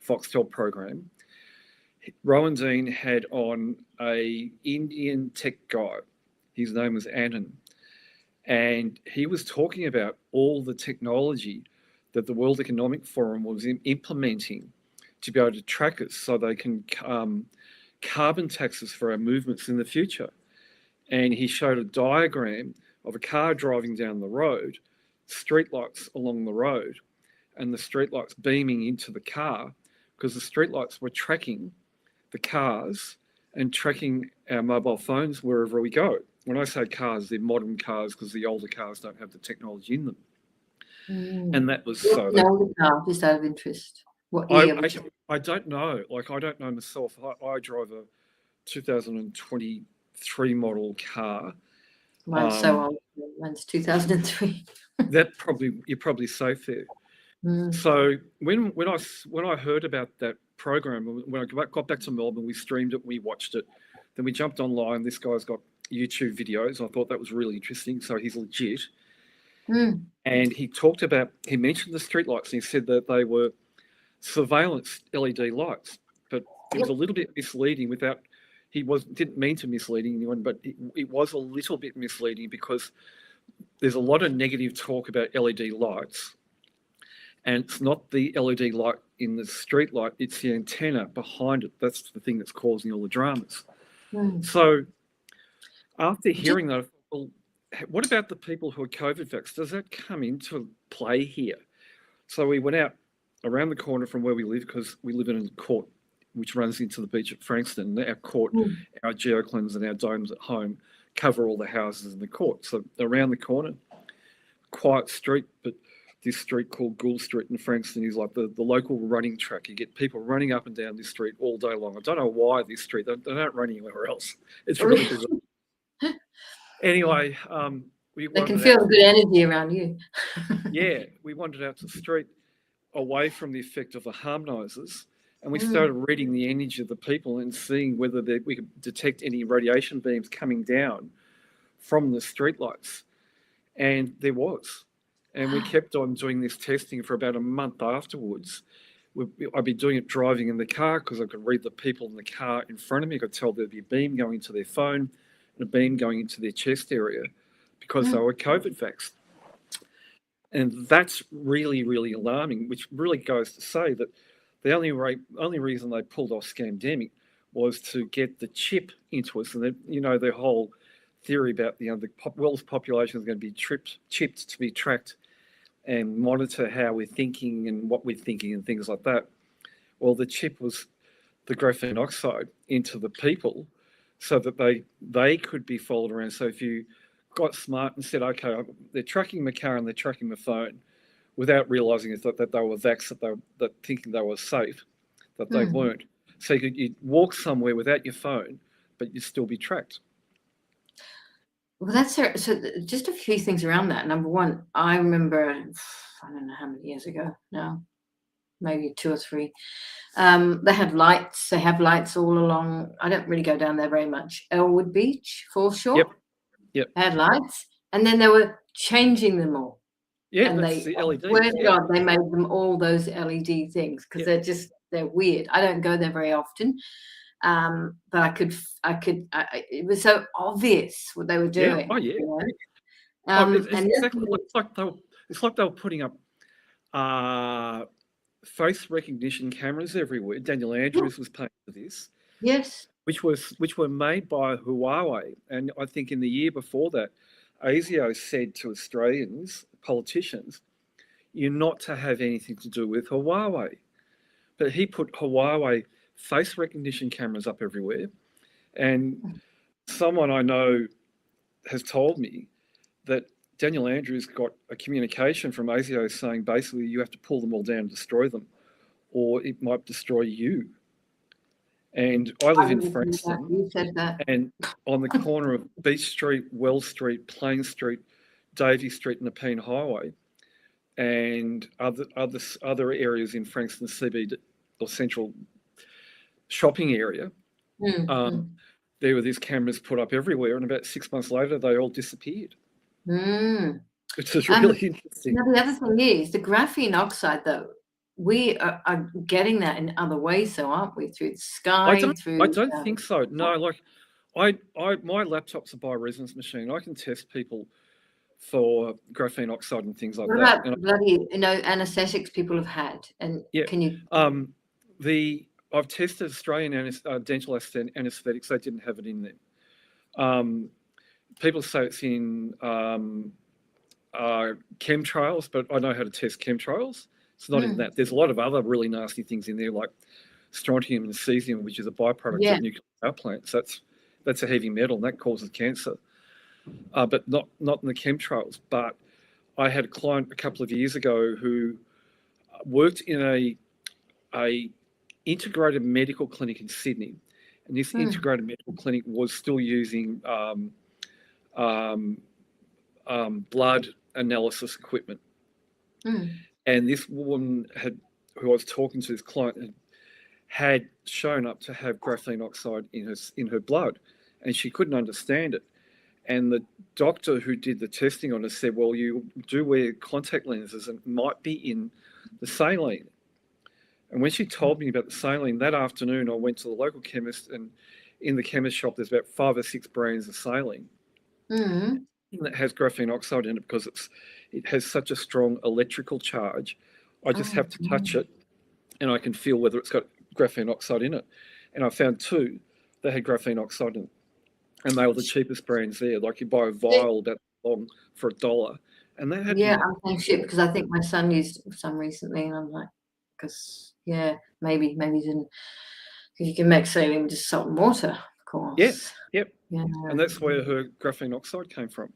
Foxtel program, Rowan Dean had on a Indian tech guy. His name was Anand. And he was talking about all the technology that the World Economic Forum was implementing to be able to track us so they can carbon tax us for our movements in the future. And he showed a diagram of a car driving down the road, streetlights along the road, and the streetlights beaming into the car because the streetlights were tracking the cars and tracking our mobile phones wherever we go. When I say cars, they're modern cars because the older cars don't have the technology in them. And that was so...
older car, just out of interest. What year?
I don't know. I don't know myself. I drive a 2023 model car.
Mine's so old. Mine's 2003.
You're probably safe there. So when I heard about that program, when I got back to Melbourne, we streamed it, we watched it, then we jumped online. This guy's got YouTube videos. I thought that was really interesting. So he's legit. And he mentioned the streetlights, and he said that they were surveillance LED lights, but it was a little bit misleading didn't mean to mislead anyone, but it was a little bit misleading because there's a lot of negative talk about LED lights, and it's not the LED light in the street light, it's the antenna behind it. That's the thing that's causing all the dramas. So after hearing that, well, what about the people who are COVID vaxxed? Does that come into play here? So we went out around the corner from where we live, because we live in a court which runs into the beach at Frankston. Our court, our geoclins and our domes at home cover all the houses in the court. So around the corner, quiet street, but this street called Gould Street in Frankston is like the local running track. You get people running up and down this street all day long. I don't know why this street, they don't run anywhere else. It's really bizarre. Anyway,
they can feel the good energy around you.
Yeah, we wandered out to the street away from the effect of the harmonizers, and we started reading the energy of the people and seeing whether we could detect any radiation beams coming down from the streetlights. And there was. And we kept on doing this testing for about a month afterwards. I'd be doing it driving in the car because I could read the people in the car in front of me. I could tell there'd be a beam going into their phone and a beam going into their chest area because they were COVID vaxxed. And that's really, really alarming, which really goes to say that the only reason they pulled off Scamdemic was to get the chip into us. And their whole theory about the world's population is going to be chipped to be tracked and monitor how we're thinking and what we're thinking and things like that. Well, the chip was the graphene oxide into the people so that they could be followed around. So if you got smart and said, okay, they're tracking my car and they're tracking my phone, without realising that they were vaxxed, that thinking they were safe, that they weren't. So you'd walk somewhere without your phone, but you'd still be tracked.
Well, so just a few things around that. Number one, I remember, I don't know how many years ago now, maybe 2 or 3. They had lights. They have lights all along. I don't really go down there very much. Elwood Beach, foreshore.
Yep.
They had lights, and then they were changing them all.
Yeah,
and
that's the LED.
God, they made them all those LED things because they're weird. I don't go there very often, but it was so obvious what they were doing.
Yeah. Oh yeah.
You know?
It's like they were putting up face recognition cameras everywhere. Daniel Andrews was paying for this.
Yes.
Which were made by Huawei. And I think in the year before that, ASIO said to Australians, politicians, you're not to have anything to do with Huawei. But he put Huawei face recognition cameras up everywhere. And someone I know has told me that Daniel Andrews got a communication from ASIO saying basically you have to pull them all down and destroy them, or it might destroy you. And I live in Frankston,
you said that.
And on the corner of Beach Street, Wells Street, Plain Street, Davey Street, and Nepean Highway, and other areas in Frankston CBD or central shopping area, there were these cameras put up everywhere, and about 6 months later, they all disappeared. Which is really interesting.
Now the other thing is the graphene oxide, though. We are getting that in other ways, though, aren't we? Through the sky,
I don't think so. No, like my laptop's a bioresonance machine. I can test people for graphene oxide and things like
what
that.
About bloody, anesthetics people have had, and can you?
I've tested Australian dental anaesthetics. They didn't have it in them. People say it's in chemtrails, but I know how to test chemtrails. It's not in that. There's a lot of other really nasty things in there, like strontium and cesium, which is a byproduct of nuclear power plants. That's a heavy metal, and that causes cancer. But not in the chemtrails. But I had a client a couple of years ago who worked in a integrated medical clinic in Sydney, and this integrated medical clinic was still using blood analysis equipment. And this woman who I was talking to, this client, had shown up to have graphene oxide in her blood, and she couldn't understand it. And the doctor who did the testing on her said, well, you do wear contact lenses and it might be in the saline. And when she told me about the saline, that afternoon I went to the local chemist, and in the chemist shop there's about 5 or 6 brands of saline that has graphene oxide in it because it has such a strong electrical charge. I just have to touch it and I can feel whether it's got graphene oxide in it. And I found 2 that had graphene oxide in it. And they were the cheapest brands there. Like you buy a vial about long for $1. And they had
I'm saying shit because I think my son used some recently, and I'm like, because maybe he didn't. Because you can make saline with just salt and water, of course.
Yes, yep.
Yeah.
And that's where her graphene oxide came from.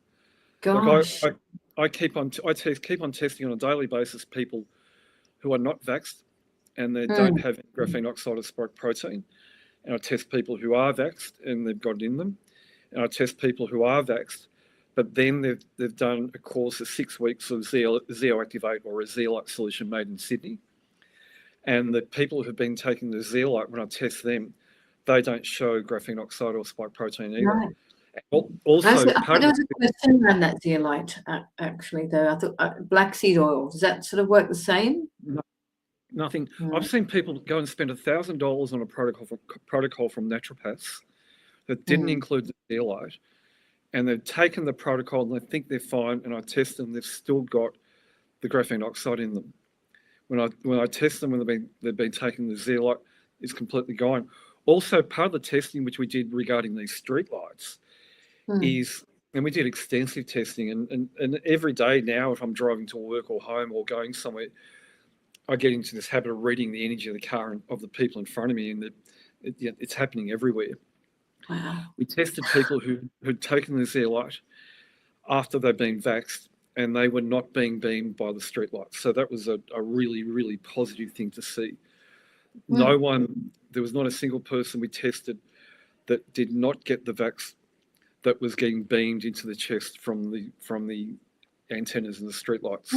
Gosh.
Like I keep on testing on a daily basis people who are not vaxxed and they don't have graphene oxide or spike protein. And I test people who are vaxxed and they've got it in them. And I test people who are vaxxed, but then they've done a course of 6 weeks of Zeoactivate or a zeolite solution made in Sydney. And the people who've been taking the zeolite, when I test them, they don't show graphene oxide or spike protein either.
Right.
Also,
I thought there was a question around that zeolite, actually, though. I thought black seed oil, does that sort of work the same?
No, nothing. I've seen people go and spend $1,000 on a protocol from naturopaths that didn't include the zeolite, and they've taken the protocol and they think they're fine, and I test them, they've still got the graphene oxide in them. When I test them when they've been taking the zeolite, it's completely gone. Also, part of the testing which we did regarding these street lights is, and we did extensive testing, and every day now, if I'm driving to work or home or going somewhere, I get into this habit of reading the energy of the car and of the people in front of me, and it's happening everywhere.
Wow.
We tested people who'd taken the zeolite after they'd been vaxxed, and they were not being beamed by the street lights. So that was a really, really positive thing to see. There was not a single person we tested that did not get the vax that was getting beamed into the chest from the antennas and the street lights.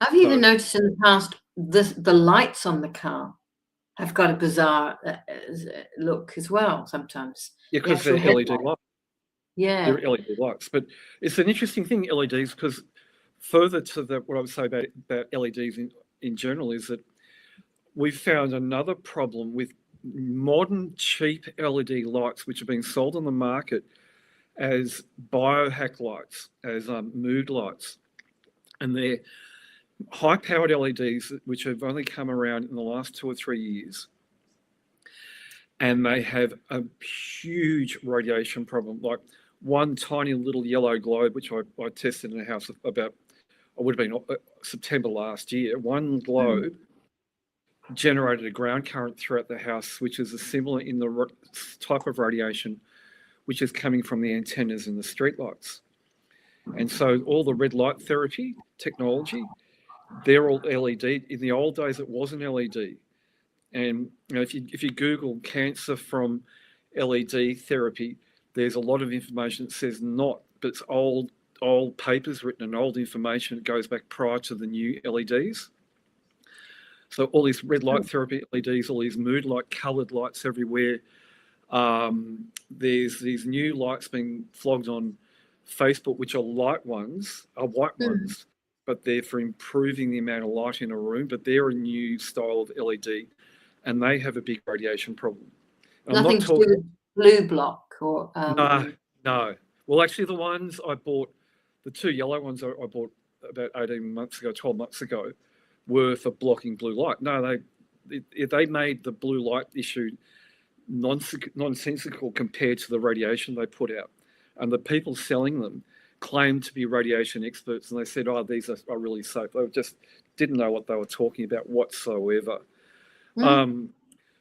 I've even noticed in the past the lights on the car have got a bizarre look as well sometimes.
Yeah, because they're LED lights.
Yeah.
They're LED lights. But it's an interesting thing, LEDs, because further to what I would say about LEDs in general is that we've found another problem with modern cheap LED lights which are being sold on the market as biohack lights, as mood lights. And high-powered LEDs, which have only come around in the last 2 or 3 years, and they have a huge radiation problem. Like one tiny little yellow globe, which I tested in a house about, I would have been September last year. One globe generated a ground current throughout the house, which is similar in the type of radiation which is coming from the antennas in the streetlights. And so all the red light therapy technology, they're all LED. In the old days, it wasn't LED. And if you Google cancer from LED therapy, there's a lot of information that says not, but it's old papers written and old information that goes back prior to the new LEDs. So all these red light therapy LEDs, all these mood light coloured lights everywhere. There's these new lights being flogged on Facebook, which are white ones, but they're for improving the amount of light in a room, but they're a new style of LED, and they have a big radiation problem. And
nothing to do with blue block or...
No. Well, actually, the ones I bought, the 2 yellow ones I bought about 18 months ago, 12 months ago, were for blocking blue light. No, they made the blue light issue nonsensical compared to the radiation they put out. And the people selling them claimed to be radiation experts, and they said, oh, these are really safe. They just didn't know what they were talking about whatsoever. But I'm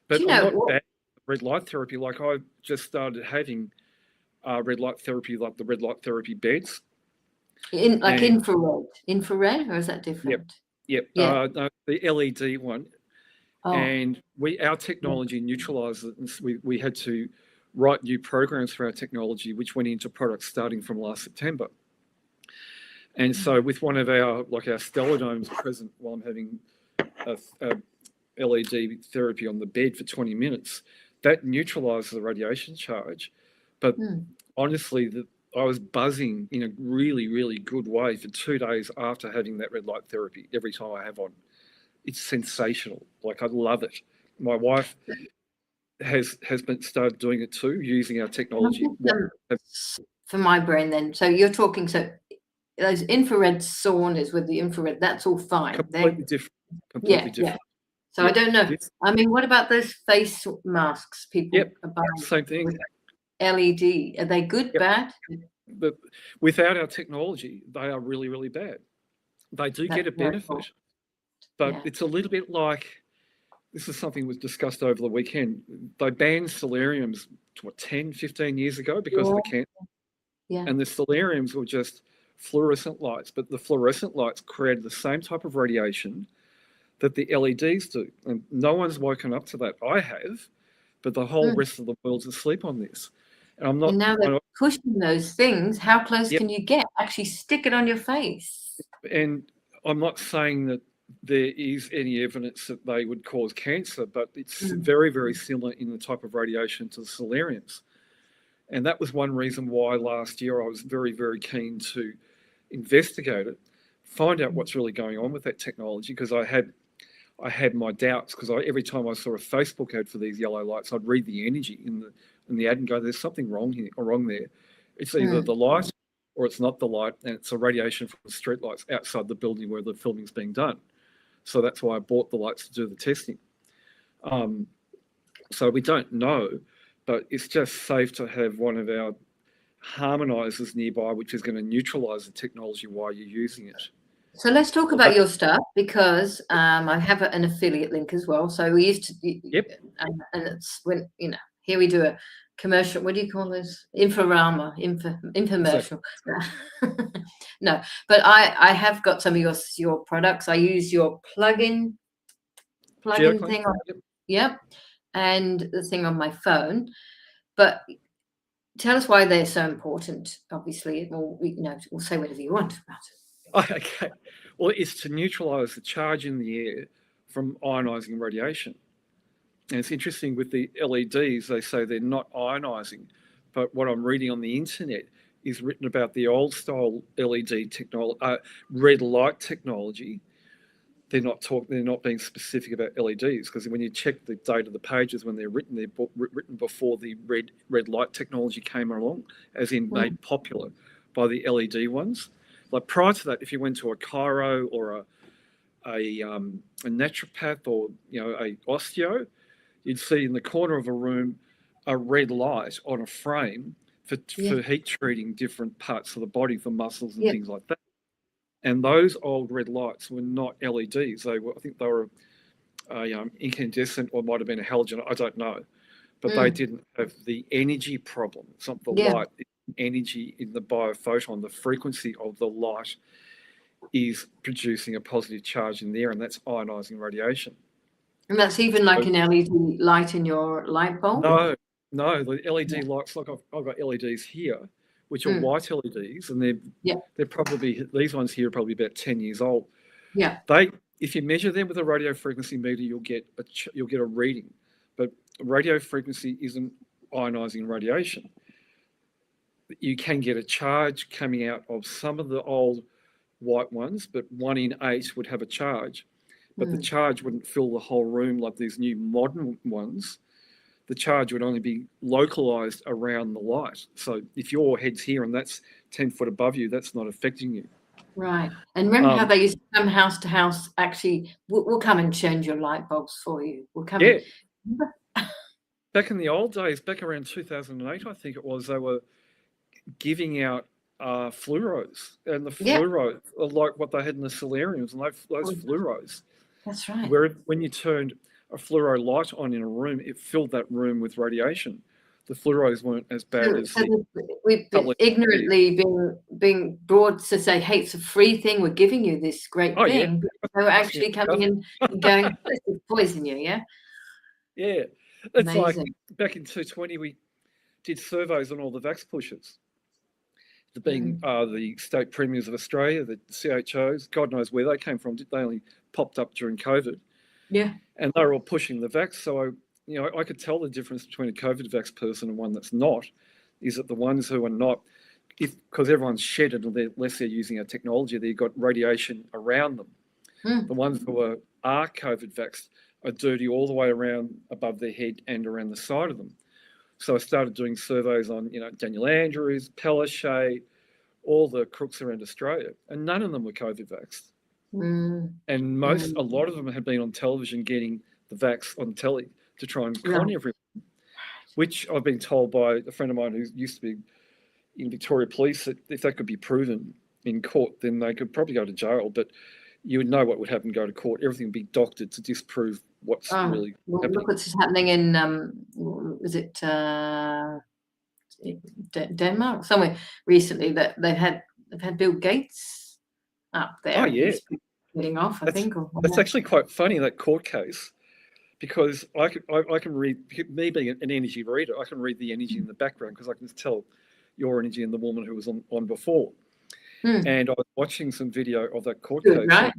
not bad at red light therapy. Like I just started having red light therapy, like the red light therapy beds.
Infrared, or is that different?
Yep.
Yeah.
No, the LED one.
Oh.
And our technology neutralised it, and we had to write new programs for our technology, which went into products starting from last September. And so with one of our stellar domes present while I'm having a LED therapy on the bed for 20 minutes, that neutralises the radiation charge. But honestly, I was buzzing in a really, really good way for 2 days after having that red light therapy every time I have one. It's sensational. Like, I love it. My wife has started doing it too, using our technology.
For my brain then. So you're talking, so those infrared saunas with the infrared, that's all fine.
Completely different.
Yeah. So I don't know. I mean, what about those face masks people are buying?
Same thing.
LED, are they good, bad?
But without our technology, they are really, really bad. They do get a benefit, but it's a little bit like, this is something was discussed over the weekend. They banned solariums 10, 15 years ago because of the cancer.
Yeah.
And the solariums were just fluorescent lights, but the fluorescent lights created the same type of radiation that the LEDs do. And no one's woken up to that. I have, but the whole rest of the world's asleep on this. And I'm not.
And now they're pushing those things. How close can you get? Actually stick it on your face. And
I'm not saying that there is any evidence that they would cause cancer, but it's very, very similar in the type of radiation to the solariums. And that was one reason why last year I was very, very keen to investigate it, find out what's really going on with that technology, because I had my doubts, because every time I saw a Facebook ad for these yellow lights, I'd read the energy in the ad and go, there's something wrong here or wrong there. It's either the light or it's not the light, and it's a radiation from the street lights outside the building where the filming's being done. So that's why I bought the lights to do the testing. So we don't know, but it's just safe to have one of our harmonizers nearby, which is going to neutralize the technology while you're using it.
So let's talk about your stuff, because I have an affiliate link as well. So we used to, and it's when, here we do a commercial. What do you call this? Infomercial. No, but I have got some of your products. I use your plug-in thing on, and the thing on my phone. But tell us why they're so important. Obviously, we'll say whatever you want about it.
Okay. Well, it's to neutralize the charge in the air from ionizing radiation. And it's interesting with the LEDs, they say they're not ionizing, but what I'm reading on the internet is written about the old style LED technology, red light technology. They're not being specific about LEDs, because when you check the date of the pages when they're written before the red light technology came along, as in made popular by the LED ones. Like prior to that, if you went to a chiro or naturopath or a osteo, you'd see in the corner of a room a red light on a frame for heat treating different parts of the body, for muscles and things like that. And those old red lights were not LEDs. I think they were incandescent, or might have been a halogen. I don't know, but they didn't have the energy problem. It's not the light, it's energy in the biophoton. The frequency of the light is producing a positive charge in the air, and that's ionizing radiation.
And that's even like an LED light in your light bulb?
No, the LED lights, like I've got LEDs here, which are white LEDs, and they're probably, these ones here are probably about 10 years old. Yeah. If you measure them with a radio frequency meter, you'll get a reading, but radio frequency isn't ionizing radiation. You can get a charge coming out of some of the old white ones, but 1 in 8 would have a charge, but the charge wouldn't fill the whole room like these new modern ones. The charge would only be localized around the light. So if your head's here and that's 10 foot above you, that's not affecting you.
Right. And remember how they used to come house to house, actually, we'll come and change your light bulbs for you. We'll come. Yeah.
Back in the old days, back around 2008, I think it was, they were giving out fluoros, and the fluoros are like what they had in the solariums, and those fluoros.
That's right.
Where when you turned a fluoro light on in a room, it filled that room with radiation. The fluoros weren't as bad as
we've been ignorantly being brought to say, hey, it's a free thing, we're giving you this great thing. Yeah. They were actually coming in and going, this is poison you, yeah?
Yeah. It's amazing. Like back in 2020, we did surveys on all the vax pushers. Being the state premiers of Australia, the CHOs, God knows where they came from. They only popped up during COVID. Yeah. And they were all pushing the vax. So I could tell the difference between a COVID vax person and one that's not, is that the ones who are not, because everyone's shedded and unless they're using our technology, they've got radiation around them. The ones who are COVID vaxxed are dirty all the way around above their head and around the side of them. So I started doing surveys on, Daniel Andrews, Palaszczuk, all the crooks around Australia, and none of them were COVID vaxxed. And a lot of them had been on television getting the vax on telly to try and con everyone, which I've been told by a friend of mine who used to be in Victoria Police that if that could be proven in court, then they could probably go to jail, but you would know what would happen, go to court. Everything would be doctored to disprove what's really happening. Look
what's happening in, was it Denmark? Somewhere recently that they've had Bill Gates up there.
Oh, yeah.
Getting off, I think.
That's actually quite funny, that court case, because I can read, me being an energy reader, I can read the energy in the background because I can tell your energy and the woman who was on before. And I was watching some video of that court case. Right.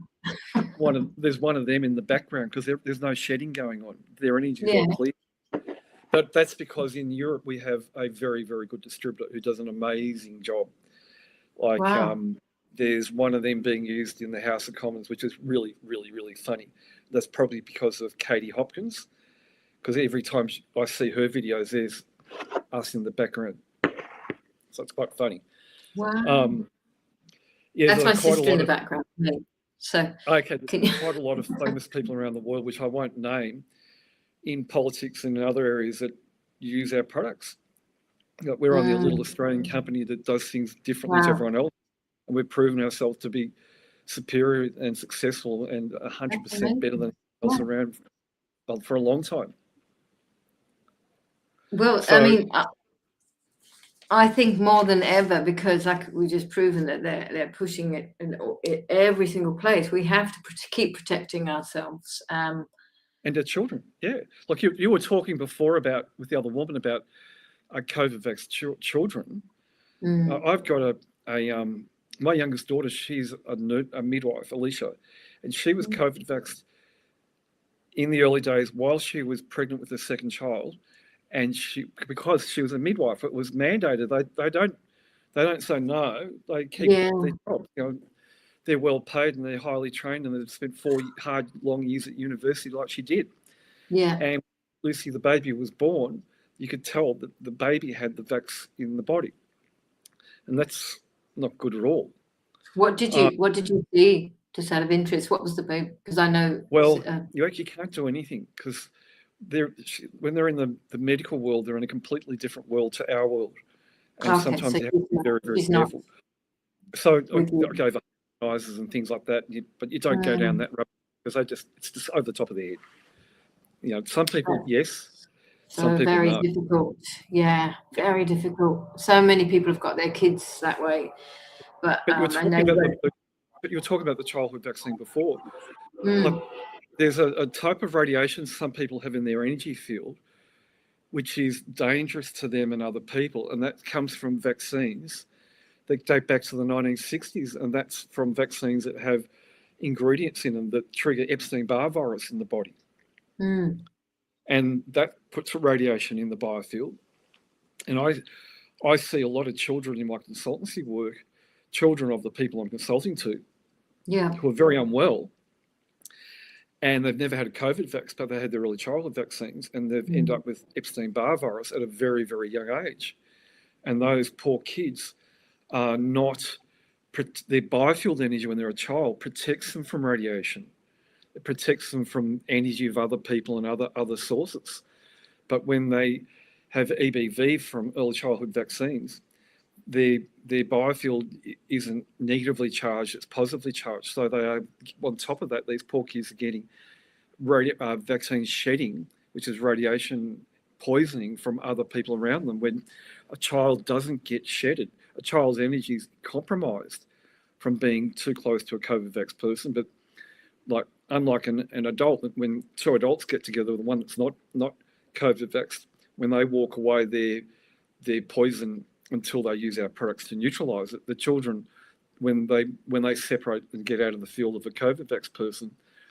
There's one of them in the background because there's no shedding going on. Their energy is all clear. But that's because in Europe we have a very, very good distributor who does an amazing job. Like there's one of them being used in the House of Commons, which is really, really, really funny. That's probably because of Katie Hopkins, because every time I see her videos, there's us in the background. So it's quite funny.
Wow. That's my sister in the background. So
okay, there's quite a lot of famous people around the world, which I won't name, in politics and in other areas that use our products. We're only a little Australian company that does things differently to everyone else, and we've proven ourselves to be superior and successful and 100% better than else around for a long time.
Well, so, I mean, I think more than ever, because we've just proven that they're pushing it in every single place. We have to keep protecting ourselves.
And our children, yeah. Like you were talking before with the other woman about COVID vax children. I've got my youngest daughter, she's a midwife, Alicia, and she was COVID vaxxed in the early days while she was pregnant with her second child. And because she was a midwife, it was mandated. They don't say no. They keep their job. They're well paid and they're highly trained and they've spent 4 hard, long years at university like she did. Yeah. And Lucy, the baby, was born. You could tell that the baby had the vax in the body, and that's not good at all.
What did you see? Just out of interest, what was the baby? Because I know.
Well, you actually can't do anything because when they're in the medical world, they're in a completely different world to our world, and sometimes
so
you have to be very, very careful. So okay, the harmonizers and things like that, but you don't go down that road because it's just over the top of their head. Some people, yes. Some people,
very
no.
difficult. Yeah, very difficult. So many people have got their kids that way. But
you're talking about the childhood vaccine before. Look, there's a type of radiation some people have in their energy field, which is dangerous to them and other people, and that comes from vaccines that date back to the 1960s, and that's from vaccines that have ingredients in them that trigger Epstein-Barr virus in the body. And that puts radiation in the biofield. And I see a lot of children in my consultancy work, children of the people I'm consulting to, who are very unwell, and they've never had a COVID vaccine, but they had their early childhood vaccines, and they've ended up with Epstein-Barr virus at a very, very young age. And those poor kids are not, their biofield energy when they're a child protects them from radiation. It protects them from energy of other people and other sources. But when they have EBV from early childhood vaccines, their biofield isn't negatively charged, it's positively charged. So they are, on top of that, these poor kids are getting vaccine shedding, which is radiation poisoning from other people around them. When a child doesn't get shedded, a child's energy is compromised from being too close to a COVID-vax person. But unlike an adult, when two adults get together, the one that's not COVID-vaxxed, when they walk away, they're poison until they use our products to neutralise it. The children, when they separate and get out of the field of a COVID-vax person,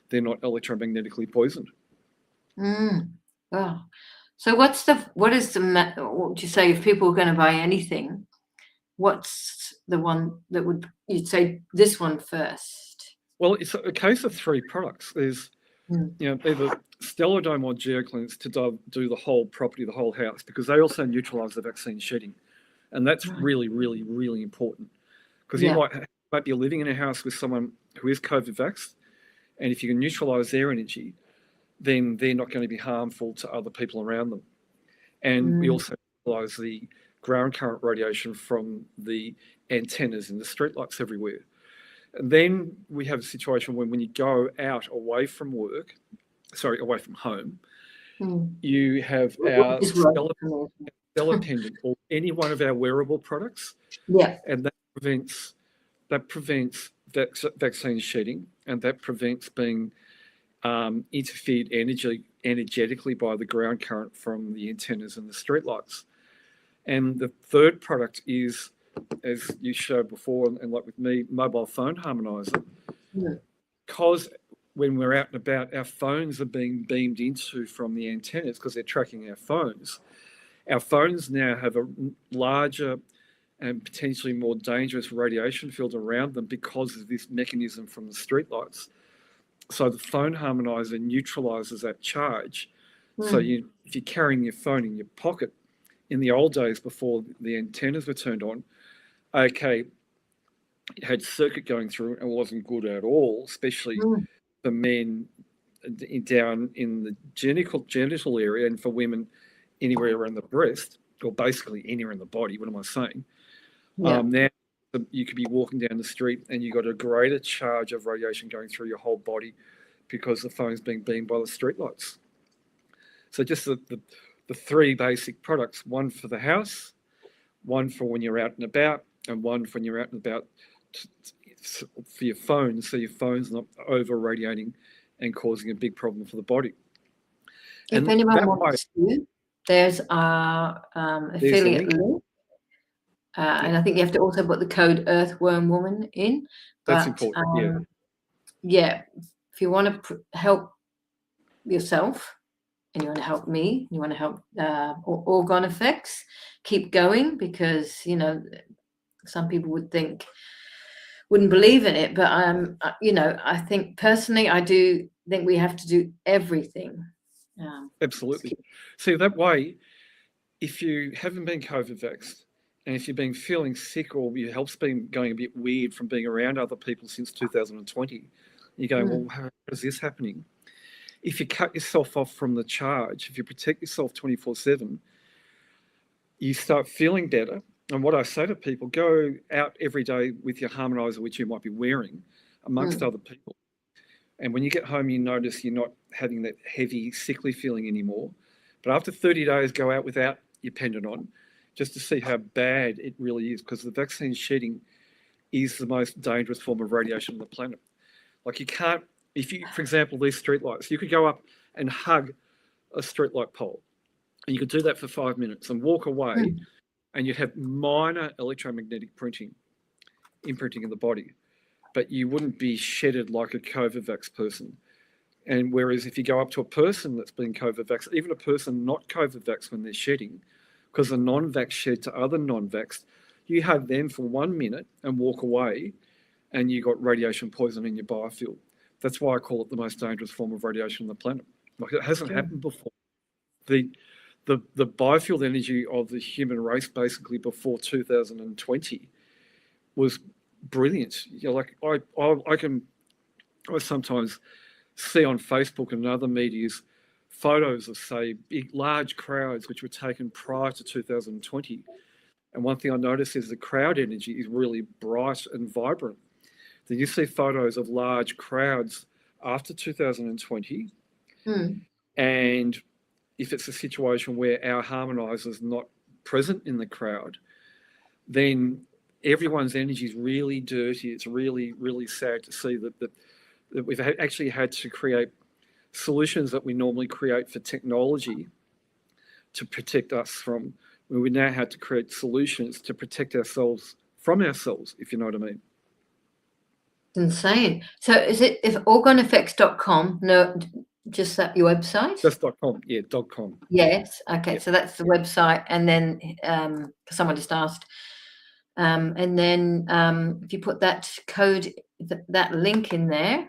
they're not electromagnetically poisoned.
Wow. So what would you say if people are going to buy anything? What's the one that you'd say this one first?
Well, it's a case of three products. There's either Stellodome or GeoCleanse to do the whole property, the whole house, because they also neutralise the vaccine shedding. And that's really, really, really important, because you might be living in a house with someone who is COVID vaxxed, and if you can neutralise their energy, then they're not going to be harmful to other people around them. And we also neutralise the ground current radiation from the antennas in the streetlights everywhere. And then we have a situation when you go out away from home, you have our Stellar Pendant or any one of our wearable products. And that prevents vaccine shedding, and that prevents being interfered energetically by the ground current from the antennas and the streetlights. And the third product is, as you showed before, and like with me, mobile phone harmonizer. Because when we're out and about, our phones are being beamed into from the antennas because they're tracking our phones. Our phones now have a larger and potentially more dangerous radiation field around them because of this mechanism from the streetlights. So the phone harmonizer neutralizes that charge. So if you're carrying your phone in your pocket, in the old days before the antennas were turned on, it had circuit going through and wasn't good at all, especially for men down in the genital area, and for women anywhere around the breast, or basically anywhere in the body. What am I saying? Now you could be walking down the street and you've got a greater charge of radiation going through your whole body because the phone's being beamed by the streetlights. So just the three basic products: one for the house, one for when you're out and about, and one for when you're out and about for your phone, so your phone's not over radiating and causing a big problem for the body.
If anyone wants to, there's our affiliate link. And I think you have to also put the code earthwormwoman in.
That's important,
If you want to help yourself, and you want to help me, you want to help Orgone Effects, keep going, because, some people wouldn't believe in it. But, I think personally, I do think we have to do everything.
Absolutely. See, that way, if you haven't been COVID vaxxed And if you've been feeling sick or your health's been going a bit weird from being around other people since 2020, you go, well, how is this happening? If you cut yourself off from the charge, if you protect yourself 24/7, you start feeling better. And what I say to people, go out every day with your harmonizer, which you might be wearing, amongst other people. And when you get home, you notice you're not having that heavy, sickly feeling anymore. But after 30 days, go out without your pendant on, just to see how bad it really is, because the vaccine shedding is the most dangerous form of radiation on the planet. Like you can't, if you, for example, these streetlights, you could go up and hug a streetlight pole, and you could do that for 5 minutes and walk away, and you'd have minor electromagnetic imprinting in the body, but you wouldn't be shedded like a COVID-vax person. And whereas if you go up to a person that's been COVID-vaxxed, even a person not COVID-vaxxed when they're shedding, because the non-vax shed to other non-vaxxed, you hug them for 1 minute and walk away, and you got radiation poison in your biofield. That's why I call it the most dangerous form of radiation on the planet. Like it hasn't happened before. The biofield energy of the human race basically before 2020 was brilliant. You know, like I sometimes see on Facebook and other medias photos of, say, big, large crowds which were taken prior to 2020. And one thing I noticed is the crowd energy is really bright and vibrant. Then you see photos of large crowds after 2020. And if it's a situation where our harmonizer is not present in the crowd, then everyone's energy is really dirty. It's really, really sad to see that we've actually had to create solutions that we normally create for technology to protect us from, when we now had to create solutions to protect ourselves from ourselves, if you know what I mean.
Insane. So is it if orgoneeffects.com? No, just that your website?
Just .com, yeah, .com.
Yes. Okay.
Yep.
So that's the website, and then someone just asked, and then if you put that code, that link in there,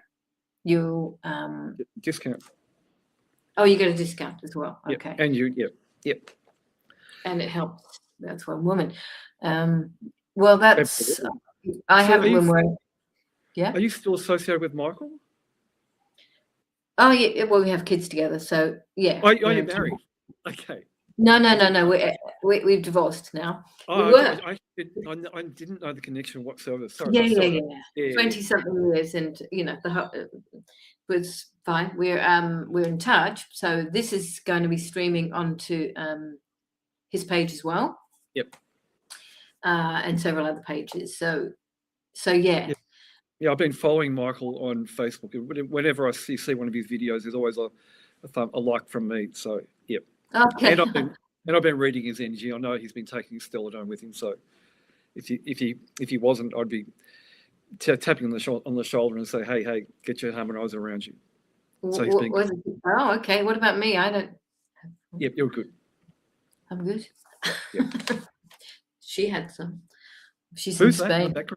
you'll
discount.
Oh, you get a discount as well.
Yep.
Okay.
And you, yep.
And it helps. That's one woman. Well, that's
Absolutely.
I
So
haven't been worried. Yeah.
Are you still associated with Michael?
Oh yeah. Well, we have kids together, so yeah.
Oh, you're married. Okay.
No. We've divorced now.
Oh,
we were.
I didn't know the connection whatsoever. Sorry.
Yeah. 20-something years, and the was fine. We're in touch. So this is going to be streaming onto his page as well.
Yep.
And several other pages. So yeah.
Yep. Yeah, I've been following Michael on Facebook. Whenever I see one of his videos, there's always a like from me. So, yep.
Okay.
And I've been reading his energy. I know he's been taking Stelladone with him. So, if he wasn't, I'd be tapping on the shoulder and say, hey, get your harmonizer around you. So he's been good.
Oh, okay. What about me? I don't.
Yep, you're good.
I'm good.
Yep.
She had some. She's
Who's
in Spain.
that?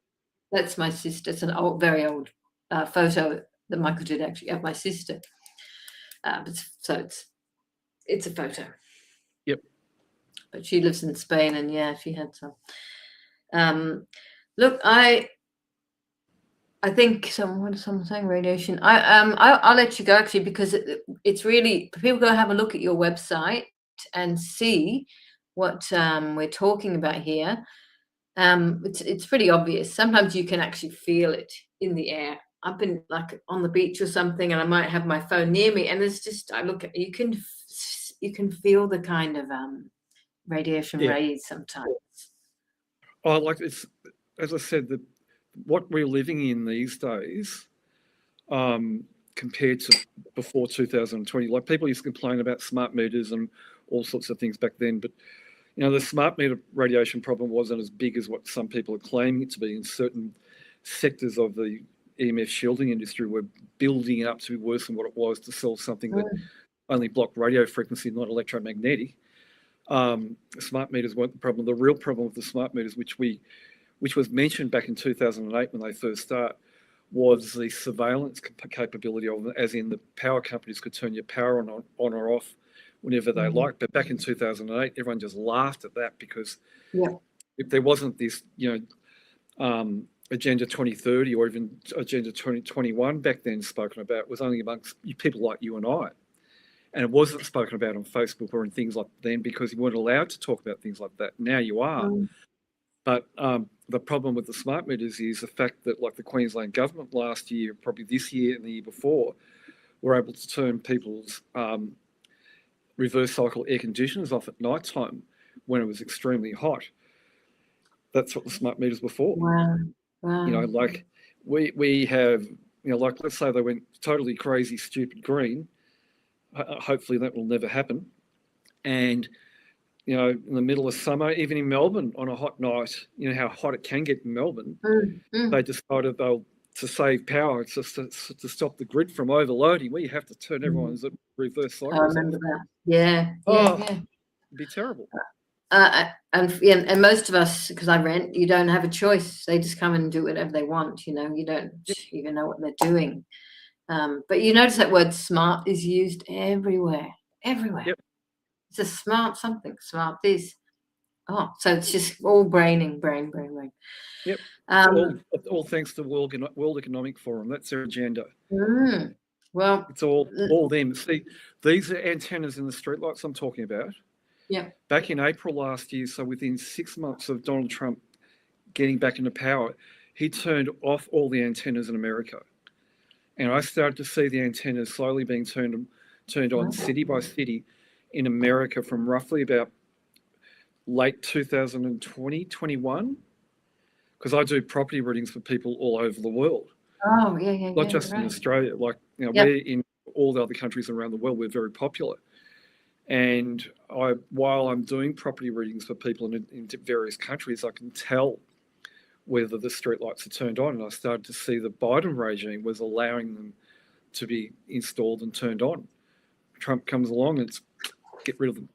That's my sister. It's an very old photo that Michael did actually of my sister. It's a photo.
Yep.
But she lives in Spain, and yeah, she had some. Look, I think someone's saying radiation. I'll let you go actually, because it's really, people go have a look at your website and see what we're talking about here. It's pretty obvious. Sometimes you can actually feel it in the air. I've been like on the beach or something, and I might have my phone near me, and it's just, I look at, you can feel the kind of radiation rays sometimes.
Oh, like it's, as I said, what we're living in these days, compared to before 2020, like people used to complain about smart meters and all sorts of things back then, but the smart meter radiation problem wasn't as big as what some people are claiming it to be. In certain sectors of the EMF shielding industry were building up to be worse than what it was, to sell something that only blocked radio frequency, not electromagnetic. Smart meters weren't the problem. The real problem with the smart meters, which was mentioned back in 2008 when they first started, was the surveillance capability of them, as in the power companies could turn your power on or off whenever they liked. But back in 2008, everyone just laughed at that, because if there wasn't this, Agenda 2030 or even Agenda 2021 back then spoken about, it was only amongst people like you and I. And it wasn't spoken about on Facebook or in things like then because you weren't allowed to talk about things like that. Now you are. But the problem with the smart meters is the fact that, like the Queensland government last year, probably this year and the year before, were able to turn people's reverse cycle air conditioners off at night time when it was extremely hot. That's what the smart meters were for.
Wow.
Like we have, like let's say they went totally crazy, stupid green. Hopefully that will never happen. And, in the middle of summer, even in Melbourne on a hot night, how hot it can get in Melbourne, they decided to save power, to stop the grid from overloading. We have to turn everyone's reverse cycles off.
I remember that. Yeah.
It'd be terrible.
And most of us, because I rent, you don't have a choice. They just come and do whatever they want. You don't even know what they're doing. But you notice that word smart is used everywhere.
Yep.
It's a smart something, smart this. Oh, so it's just all brain.
Yep. All thanks to World Economic Forum. That's their agenda.
Well,
it's all them. See, these are antennas in the streetlights I'm talking about.
Yeah.
Back in April last year, so within 6 months of Donald Trump getting back into power, he turned off all the antennas in America. And I started to see the antennas slowly being turned on city by city in America from roughly about late 2020, 21, because I do property readings for people all over the world.
Oh, yeah.
Not just in Australia. Like, we're in all the other countries around the world, we're very popular. And while I'm doing property readings for people in various countries, I can tell whether the streetlights are turned on. And I started to see the Biden regime was allowing them to be installed and turned on. Trump comes along and get rid of them.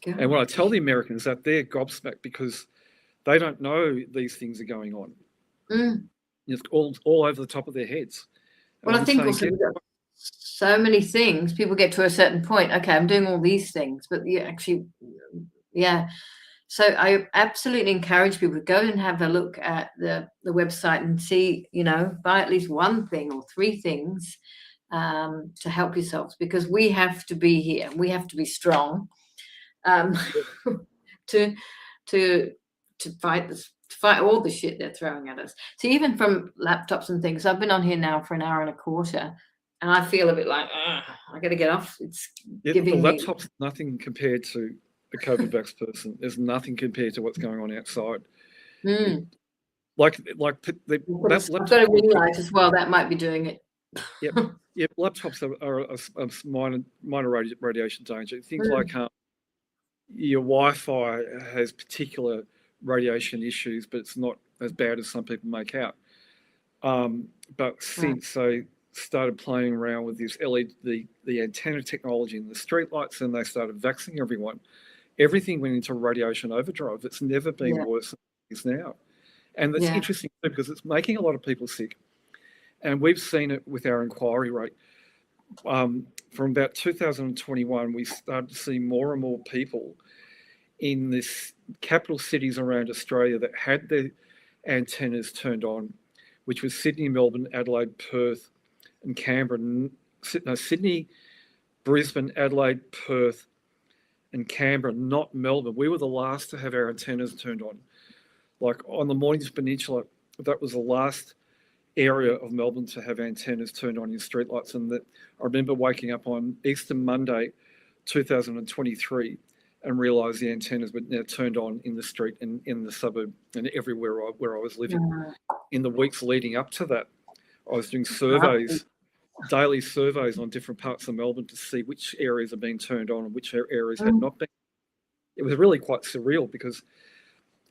Yeah. And what I tell the Americans that they're gobsmacked because they don't know these things are going on. It's all over the top of their heads.
Well, I think also so many things, people get to a certain point. Okay, I'm doing all these things, but you actually, So I absolutely encourage people to go and have a look at the website and see, buy at least one thing or three things to help yourselves, because we have to be here. We have to be strong to fight this. Fight all the shit they're throwing at us. So even from laptops and things, I've been on here now for an hour and a quarter, and I feel a bit like I got to get off. It's giving
the laptop's nothing compared to a COVID vax person. There's nothing compared to what's going on outside.
I've
Like
got to realize as well that might be doing it.
Yep. Laptops are minor radiation danger. Things like your Wi-Fi has particular radiation issues, but it's not as bad as some people make out. But since they started playing around with this LED, the antenna technology in the streetlights, and they started vaccinating everyone, everything went into radiation overdrive. It's never been worse than it is now. And that's interesting too, because it's making a lot of people sick. And we've seen it with our inquiry rate. From about 2021, we started to see more and more people in this capital cities around Australia that had their antennas turned on, which was Sydney, Melbourne, Adelaide, Perth, and Canberra. No, Sydney, Brisbane, Adelaide, Perth, and Canberra, not Melbourne. We were the last to have our antennas turned on. Like on the Mornington Peninsula, that was the last area of Melbourne to have antennas turned on in streetlights. And that I remember waking up on Easter Monday, 2023, and realised the antennas were now turned on in the street and in the suburb and everywhere where I was living. In the weeks leading up to that, I was doing surveys, daily surveys on different parts of Melbourne to see which areas are being turned on and which areas had not been. It was really quite surreal because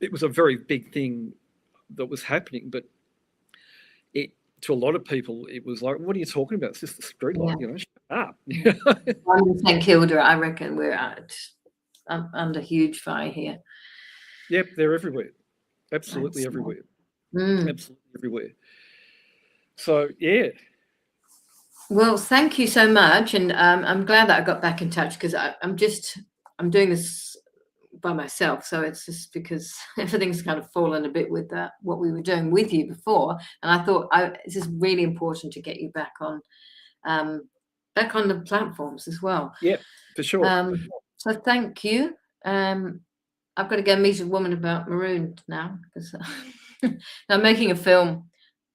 it was a very big thing that was happening, but to a lot of people, it was like, what are you talking about? It's just the street light, shut up.
I'm in St Kilda, I reckon we're under huge fire here.
Yep, they're everywhere. Absolutely everywhere. Absolutely everywhere. So, yeah.
Well, thank you so much. And I'm glad that I got back in touch, because I'm doing this by myself. So it's just because everything's kind of fallen a bit with what we were doing with you before. And I thought it's just really important to get you back on the platforms as well.
Yeah, for sure.
So thank you. I've got to go meet a woman about maroon now, because I'm making a film.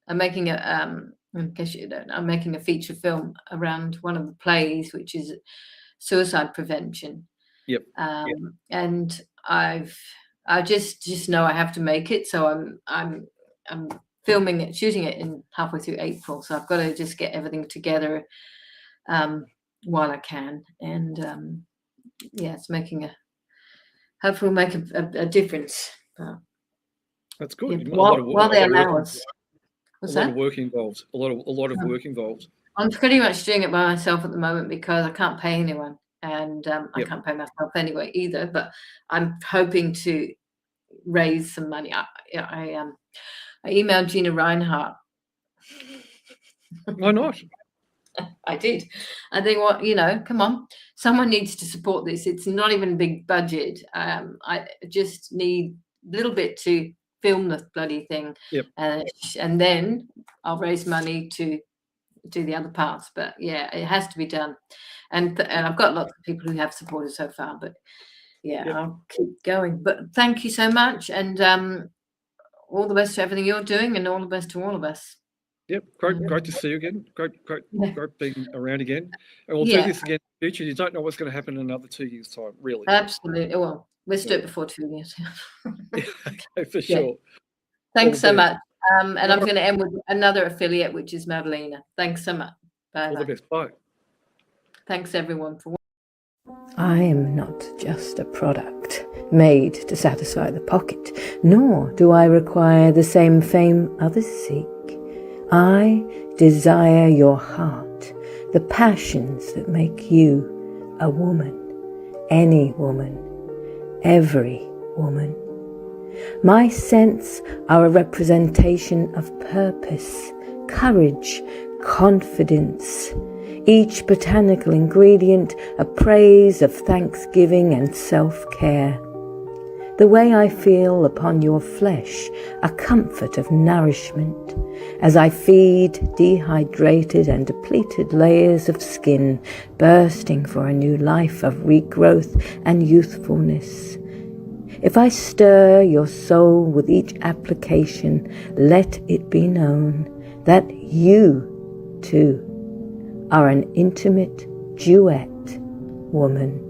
I'm making in case you don't know, I'm making a feature film around one of the plays, which is suicide prevention.
Yep.
And I just know I have to make it. So I'm filming it, shooting it in halfway through April. So I've got to just get everything together while I can. And it's hopefully make a difference.
That's good.
Yeah, while they allow us.
A lot of work involved. A lot of work involved.
I'm pretty much doing it by myself at the moment because I can't pay anyone, and I can't pay myself anyway either. But I'm hoping to raise some money. I emailed Gina Reinhardt.
Why not?
I did. I think, come on, someone needs to support this. It's not even a big budget. I just need a little bit to film the bloody thing.
Yep.
And then I'll raise money to do the other parts. But yeah, it has to be done. And I've got lots of people who have supported so far. But I'll keep going. But thank you so much, and all the best to everything you're doing, and all the best to all of us.
Yep, great to see you again. Great being around again. And we'll do this again in the future. You don't know what's going to happen in another 2 years' time, really.
Absolutely. Well, let's do it before 2 years.
Okay, for sure.
Thanks so much. And I'm going to end with another affiliate, which is Madalena. Thanks so much. Bye.
All the best. Bye.
Thanks, everyone, for
I am not just a product made to satisfy the pocket, nor do I require the same fame others seek. I desire your heart, the passions that make you a woman, any woman, every woman. My scents are a representation of purpose, courage, confidence, each botanical ingredient a praise of thanksgiving and self-care. The way I feel upon your flesh, a comfort of nourishment, as I feed dehydrated and depleted layers of skin, bursting for a new life of regrowth and youthfulness. If I stir your soul with each application, let it be known that you, too, are an intimate duet woman.